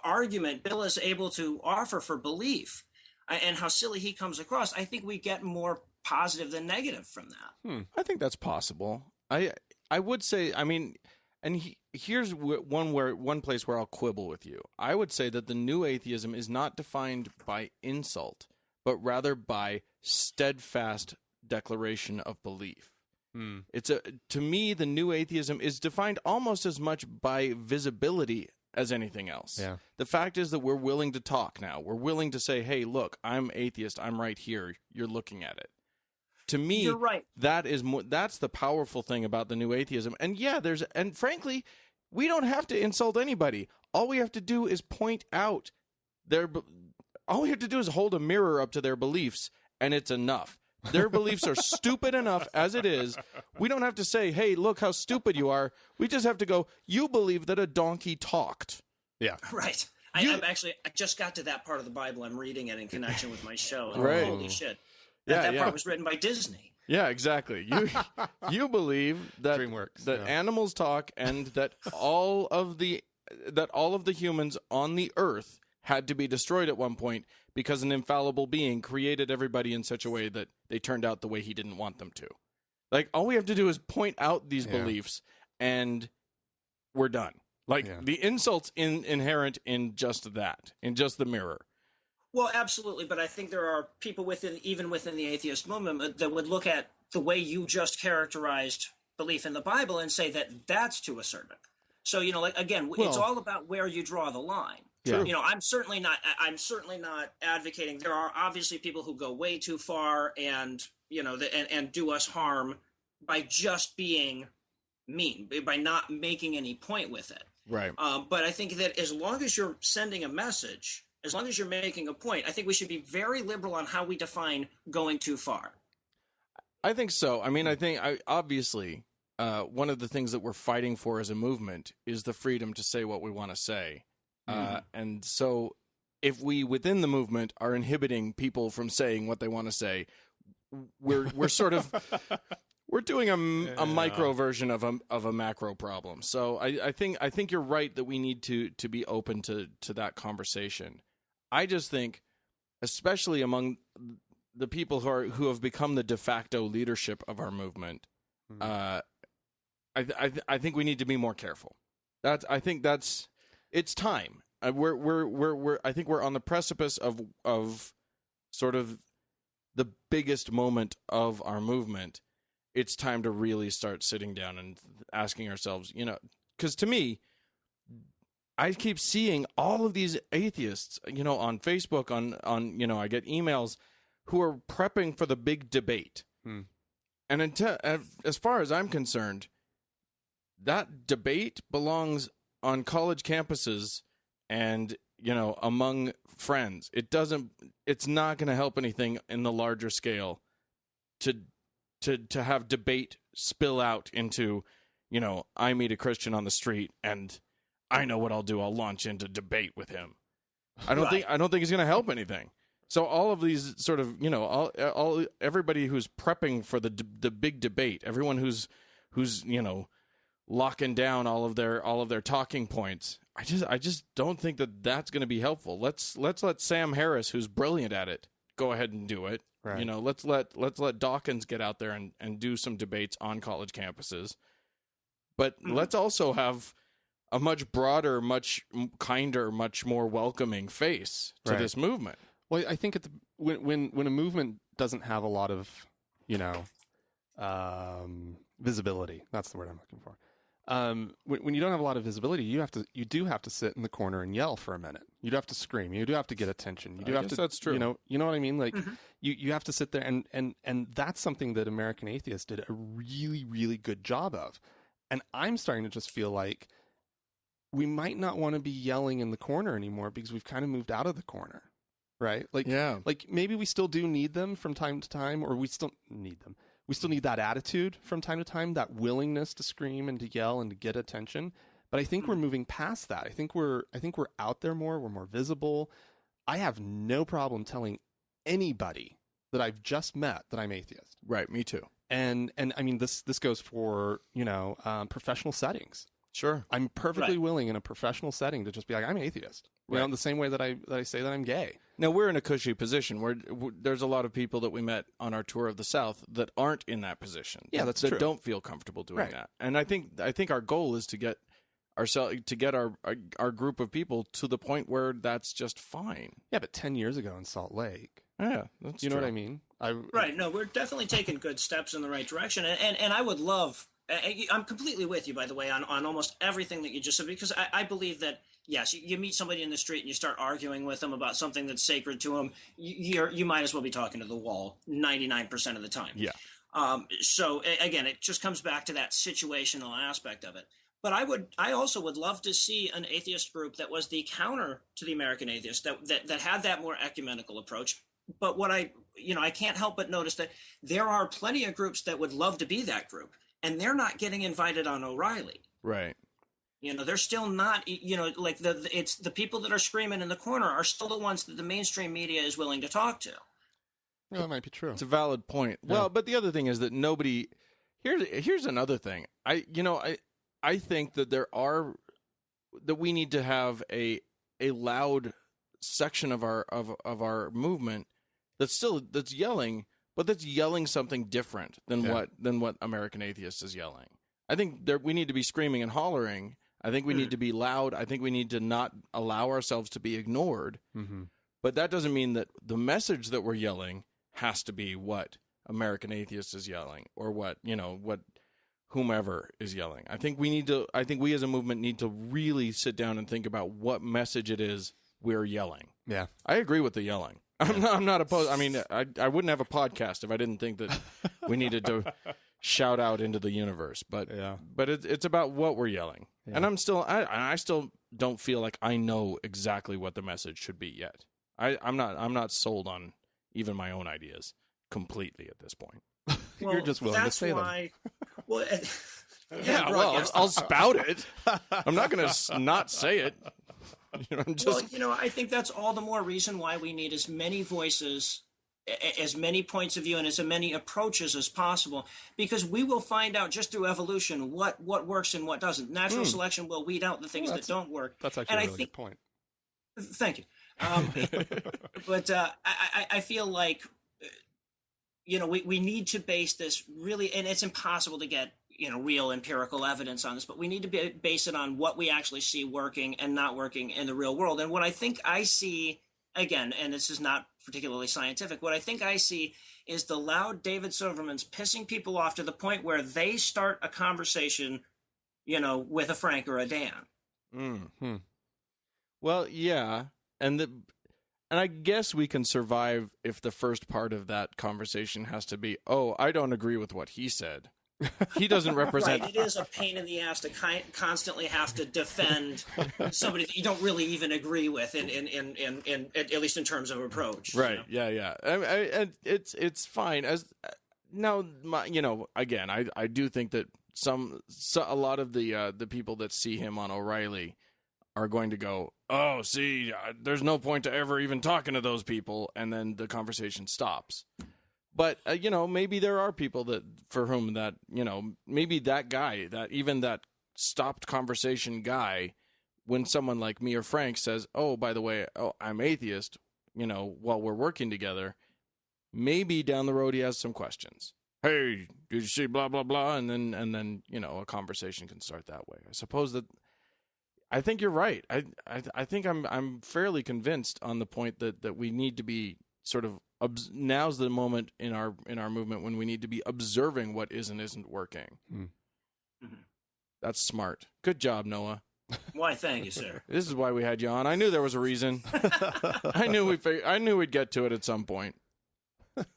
argument Bill is able to offer for belief and how silly he comes across, I think we get more positive than negative from that. I think that's possible. I would say, I mean, and here's one place where I'll quibble with you. I would say that the new atheism is not defined by insult, but rather by steadfast declaration of belief. To me, the new atheism is defined almost as much by visibility as anything else. Yeah. The fact is that we're willing to talk now. We're willing to say, hey, look, I'm atheist. I'm right here. You're looking at it. To me, you're right. That's the powerful thing about the new atheism. And yeah, and frankly, we don't have to insult anybody. All we have to do is point out all we have to do is hold a mirror up to their beliefs, and it's enough. Their beliefs are stupid enough as it is. We don't have to say, hey, look how stupid you are. We just have to go, you believe that a donkey talked. Yeah. Right. I just got to that part of the Bible. I'm reading it in connection with my show. And right. Holy shit. That part was written by Disney. Yeah, exactly. You believe that DreamWorks, that animals talk, and that all of the humans on the earth had to be destroyed at one point because an infallible being created everybody in such a way that they turned out the way he didn't want them to. Like, all we have to do is point out these beliefs, and we're done. Like, the insult's inherent in just that, in just the mirror. Well, absolutely, but I think there are people even within the atheist movement that would look at the way you just characterized belief in the Bible and say that that's too acerbic. So, you know, like, again, it's all about where you draw the line. Yeah. You know, I'm certainly not advocating. There are obviously people who go way too far and, you know, and do us harm by just being mean, by not making any point with it. Right. But I think that as long as you're sending a message, as long as you're making a point, I think we should be very liberal on how we define going too far. I think so. I mean, obviously, one of the things that we're fighting for as a movement is the freedom to say what we want to say. And so if we, within the movement, are inhibiting people from saying what they want to say, we're sort of We're doing a micro version of a macro problem. So I think you're right that we need to be open to that conversation. I just think, especially among the people who have become the de facto leadership of our movement, I think we need to be more careful. I think it's time. I think we're on the precipice of sort of the biggest moment of our movement. It's time to really start sitting down and asking ourselves, because to me, I keep seeing all of these atheists, on Facebook, on I get emails who are prepping for the big debate. And as far as I'm concerned, that debate belongs on college campuses and, among friends. It's not going to help anything in the larger scale to have debate spill out into, I meet a Christian on the street and I know what I'll do. I'll launch into debate with him. I don't think it's going to help anything. So all of these sort of, everybody who's prepping for the big debate, everyone who's locking down all of their talking points. I just don't think that that's going to be helpful. Let's let Sam Harris, who's brilliant at it, go ahead and do it. Right. Let's let Dawkins get out there and do some debates on college campuses. But let's also have a much broader, much kinder, much more welcoming face to this movement. Well, I think when a movement doesn't have a lot of, visibility, that's the word I'm looking for. When you don't have a lot of visibility, you do have to sit in the corner and yell for a minute. You do have to scream. You do have to get attention. You do have to. That's true. You know what I mean? Like you have to sit there, and that's something that American Atheists did a really, really good job of. And I'm starting to just feel like we might not want to be yelling in the corner anymore because we've kind of moved out of the corner, right? Like maybe we still do need them from time to time, or we still need them. We still need that attitude from time to time, that willingness to scream and to yell and to get attention. But I think we're moving past that. I think we're out there more. We're more visible. I have no problem telling anybody that I've just met that I'm atheist. Right. Me too. And I mean, this goes for, professional settings. Sure. I'm perfectly willing in a professional setting to just be like, I'm atheist. Right. In the same way that I say that I'm gay. Now, we're in a cushy position where there's a lot of people that we met on our tour of the South that aren't in that position. Yeah, that's true. That don't feel comfortable doing that. And I think our goal is to get our group of people to the point where that's just fine. Yeah, but 10 years ago in Salt Lake. Yeah, that's you know what I mean? Right. No, we're definitely taking good steps in the right direction. And I would love... I'm completely with you, by the way, on almost everything that you just said, because I believe that, yes, you meet somebody in the street and you start arguing with them about something that's sacred to them, you might as well be talking to the wall 99% of the time. Yeah. So, again, it just comes back to that situational aspect of it. But I also would love to see an atheist group that was the counter to the American Atheists, that had that more ecumenical approach. But what I can't help but notice that there are plenty of groups that would love to be that group. And they're not getting invited on O'Reilly. Right. They're still not, like it's the people that are screaming in the corner are still the ones that the mainstream media is willing to talk to. Well, that might be true. It's a valid point. Yeah. Well, but the other thing is that here's another thing. I think that that we need to have a loud section of our movement that's yelling, but that's yelling something different than what American Atheists is yelling. I think we need to be screaming and hollering. I think we need to be loud. I think we need to not allow ourselves to be ignored. Mm-hmm. But that doesn't mean that the message that we're yelling has to be what American Atheists is yelling or what whomever is yelling. I think we as a movement need to really sit down and think about what message it is we're yelling. Yeah. I agree with the yelling. I'm not opposed. I mean, I wouldn't have a podcast if I didn't think that we needed to shout out into the universe. But it's about what we're yelling, and I still don't feel like I know exactly what the message should be yet. I'm not sold on even my own ideas completely at this point. Well, you're just willing to say them. Well, I'll spout it. I'm not going to not say it. I think that's all the more reason why we need as many voices as many points of view and as many approaches as possible, because we will find out just through evolution what works and what doesn't. Natural selection will weed out the things that don't work. That's actually a really good point. Thank you. But I feel like, we need to base this really, and it's impossible to get, real empirical evidence on this, but we need to base it on what we actually see working and not working in the real world. And what I think I see, again, and this is not particularly scientific, what I think I see is the loud David Silvermans pissing people off to the point where they start a conversation, with a Frank or a Dan. Mm-hmm. Well, yeah. And I guess we can survive if the first part of that conversation has to be, oh, I don't agree with what he said. He doesn't represent. Right, it is a pain in the ass to constantly have to defend somebody that you don't really even agree with, in at least in terms of approach. Right? Yeah. It's fine. As now, again, I do think that a lot of the people that see him on O'Reilly are going to go, oh, see, there's no point to ever even talking to those people, and then the conversation stops. But, maybe there are people for whom that, maybe that guy, that stopped conversation guy, when someone like me or Frank says, oh, by the way, I'm atheist, while we're working together, maybe down the road he has some questions. Hey, did you see blah, blah, blah? And then, a conversation can start that way. I suppose I think you're right. I think I'm fairly convinced on the point that we need to be sort of now's the moment in our movement when we need to be observing what is and isn't working. Mm-hmm. That's smart. Good job, Noah. Why, thank you, sir. This is why we had you on. I knew there was a reason. I knew we'd get to it at some point.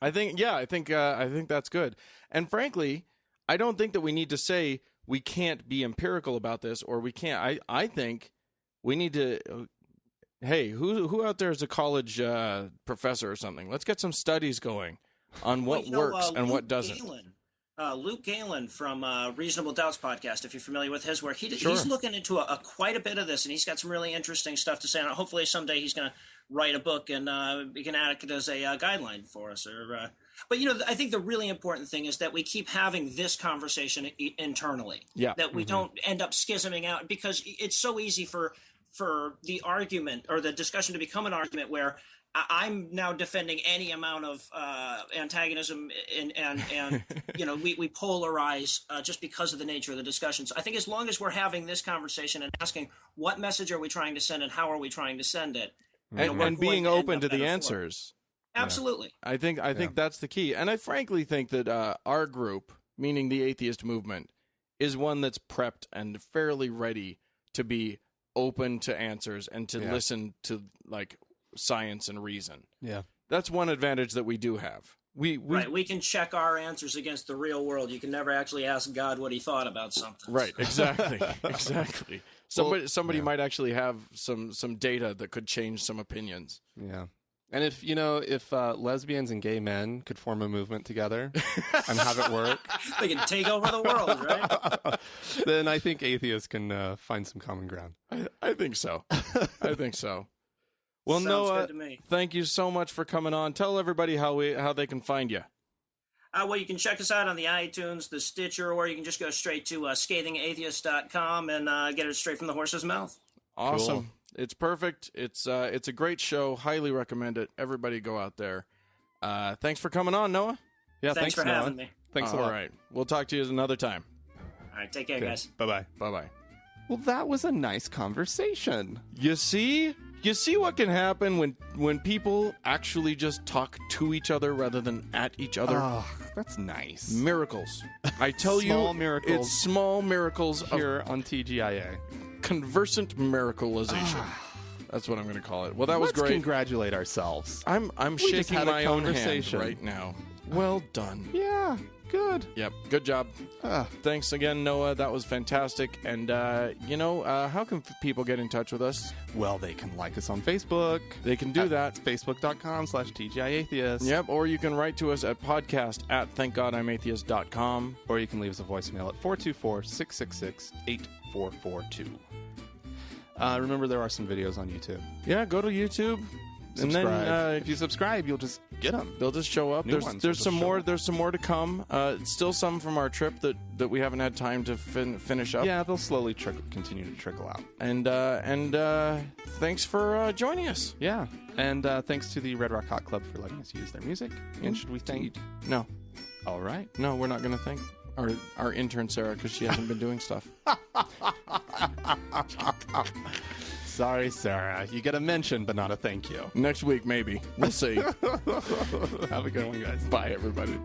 I think that's good. And frankly, I don't think that we need to say we can't be empirical about this, or we can't. I think we need to. Hey, who out there is a college professor or something? Let's get some studies going on what works and what doesn't. Luke Galen from Reasonable Doubts podcast, if you're familiar with his work, he's looking into quite a bit of this, and he's got some really interesting stuff to say. And hopefully someday he's going to write a book, and we can add it as a guideline for us. But I think the really important thing is that we keep having this conversation internally. Yeah. That we don't end up schisming out, because it's so easy for the argument or the discussion to become an argument where I'm now defending any amount of antagonism and we polarize just because of the nature of the discussion. So I think as long as we're having this conversation and asking what message are we trying to send and how are we trying to send it, and being open to the answers. Absolutely. Yeah. I think that's the key. And I frankly think that our group, meaning the atheist movement, is one that's prepped and fairly ready to be open to answers and to listen to science and reason. Yeah. That's one advantage that we do have. We can check our answers against the real world. You can never actually ask God what he thought about something. Right, exactly. Exactly. Somebody might actually have some data that could change some opinions. Yeah. And if lesbians and gay men could form a movement together and have it work, they can take over the world, right? Then I think atheists can find some common ground. I think so. I think so. Well, Sounds Noah, good to me. Thank you so much for coming on. Tell everybody how they can find you. Well, you can check us out on the iTunes, the Stitcher, or you can just go straight to scathingatheist.com and get it straight from the horse's mouth. Awesome. Cool. It's perfect. It's a great show. Highly recommend it. Everybody go out there. Thanks for coming on, Noah. Yeah, thanks for Noah. having me. Thanks a lot. All right. We'll talk to you another time. All right. Take care, guys. Bye-bye. Bye-bye. Well, that was a nice conversation. You see what can happen when people actually just talk to each other rather than at each other? Oh, that's nice. Miracles. I tell Small miracles. It's small miracles Here on TGIA. Conversant miracleization. That's what I'm going to call it. Well, that was great. Let's congratulate ourselves. I'm shaking my own hand right now. Well done. Yeah, good. Yep, good job. Thanks again, Noah. That was fantastic. And, how can people get in touch with us? Well, they can like us on Facebook. They can do that. Facebook.com/TGIAtheist. Yep, or you can write to us at podcast@thankgodimatheist.com. Or you can leave us a voicemail at 424-666-8442. Remember, there are some videos on YouTube. Yeah, go to YouTube. subscribe. And then if you subscribe, you'll just get them. They'll just show up. There's some more. There's some more to come. Still some from our trip that we haven't had time to finish up. Yeah, they'll slowly continue to trickle out. And thanks for joining us. Yeah, and thanks to the Red Rock Hot Club for letting us use their music. And should we thank? No. All right. No, we're not going to thank our intern Sarah because she hasn't been doing stuff. Sorry, Sarah. You get a mention, but not a thank you. Next week, maybe. We'll see. Have a good one, guys. Bye, everybody.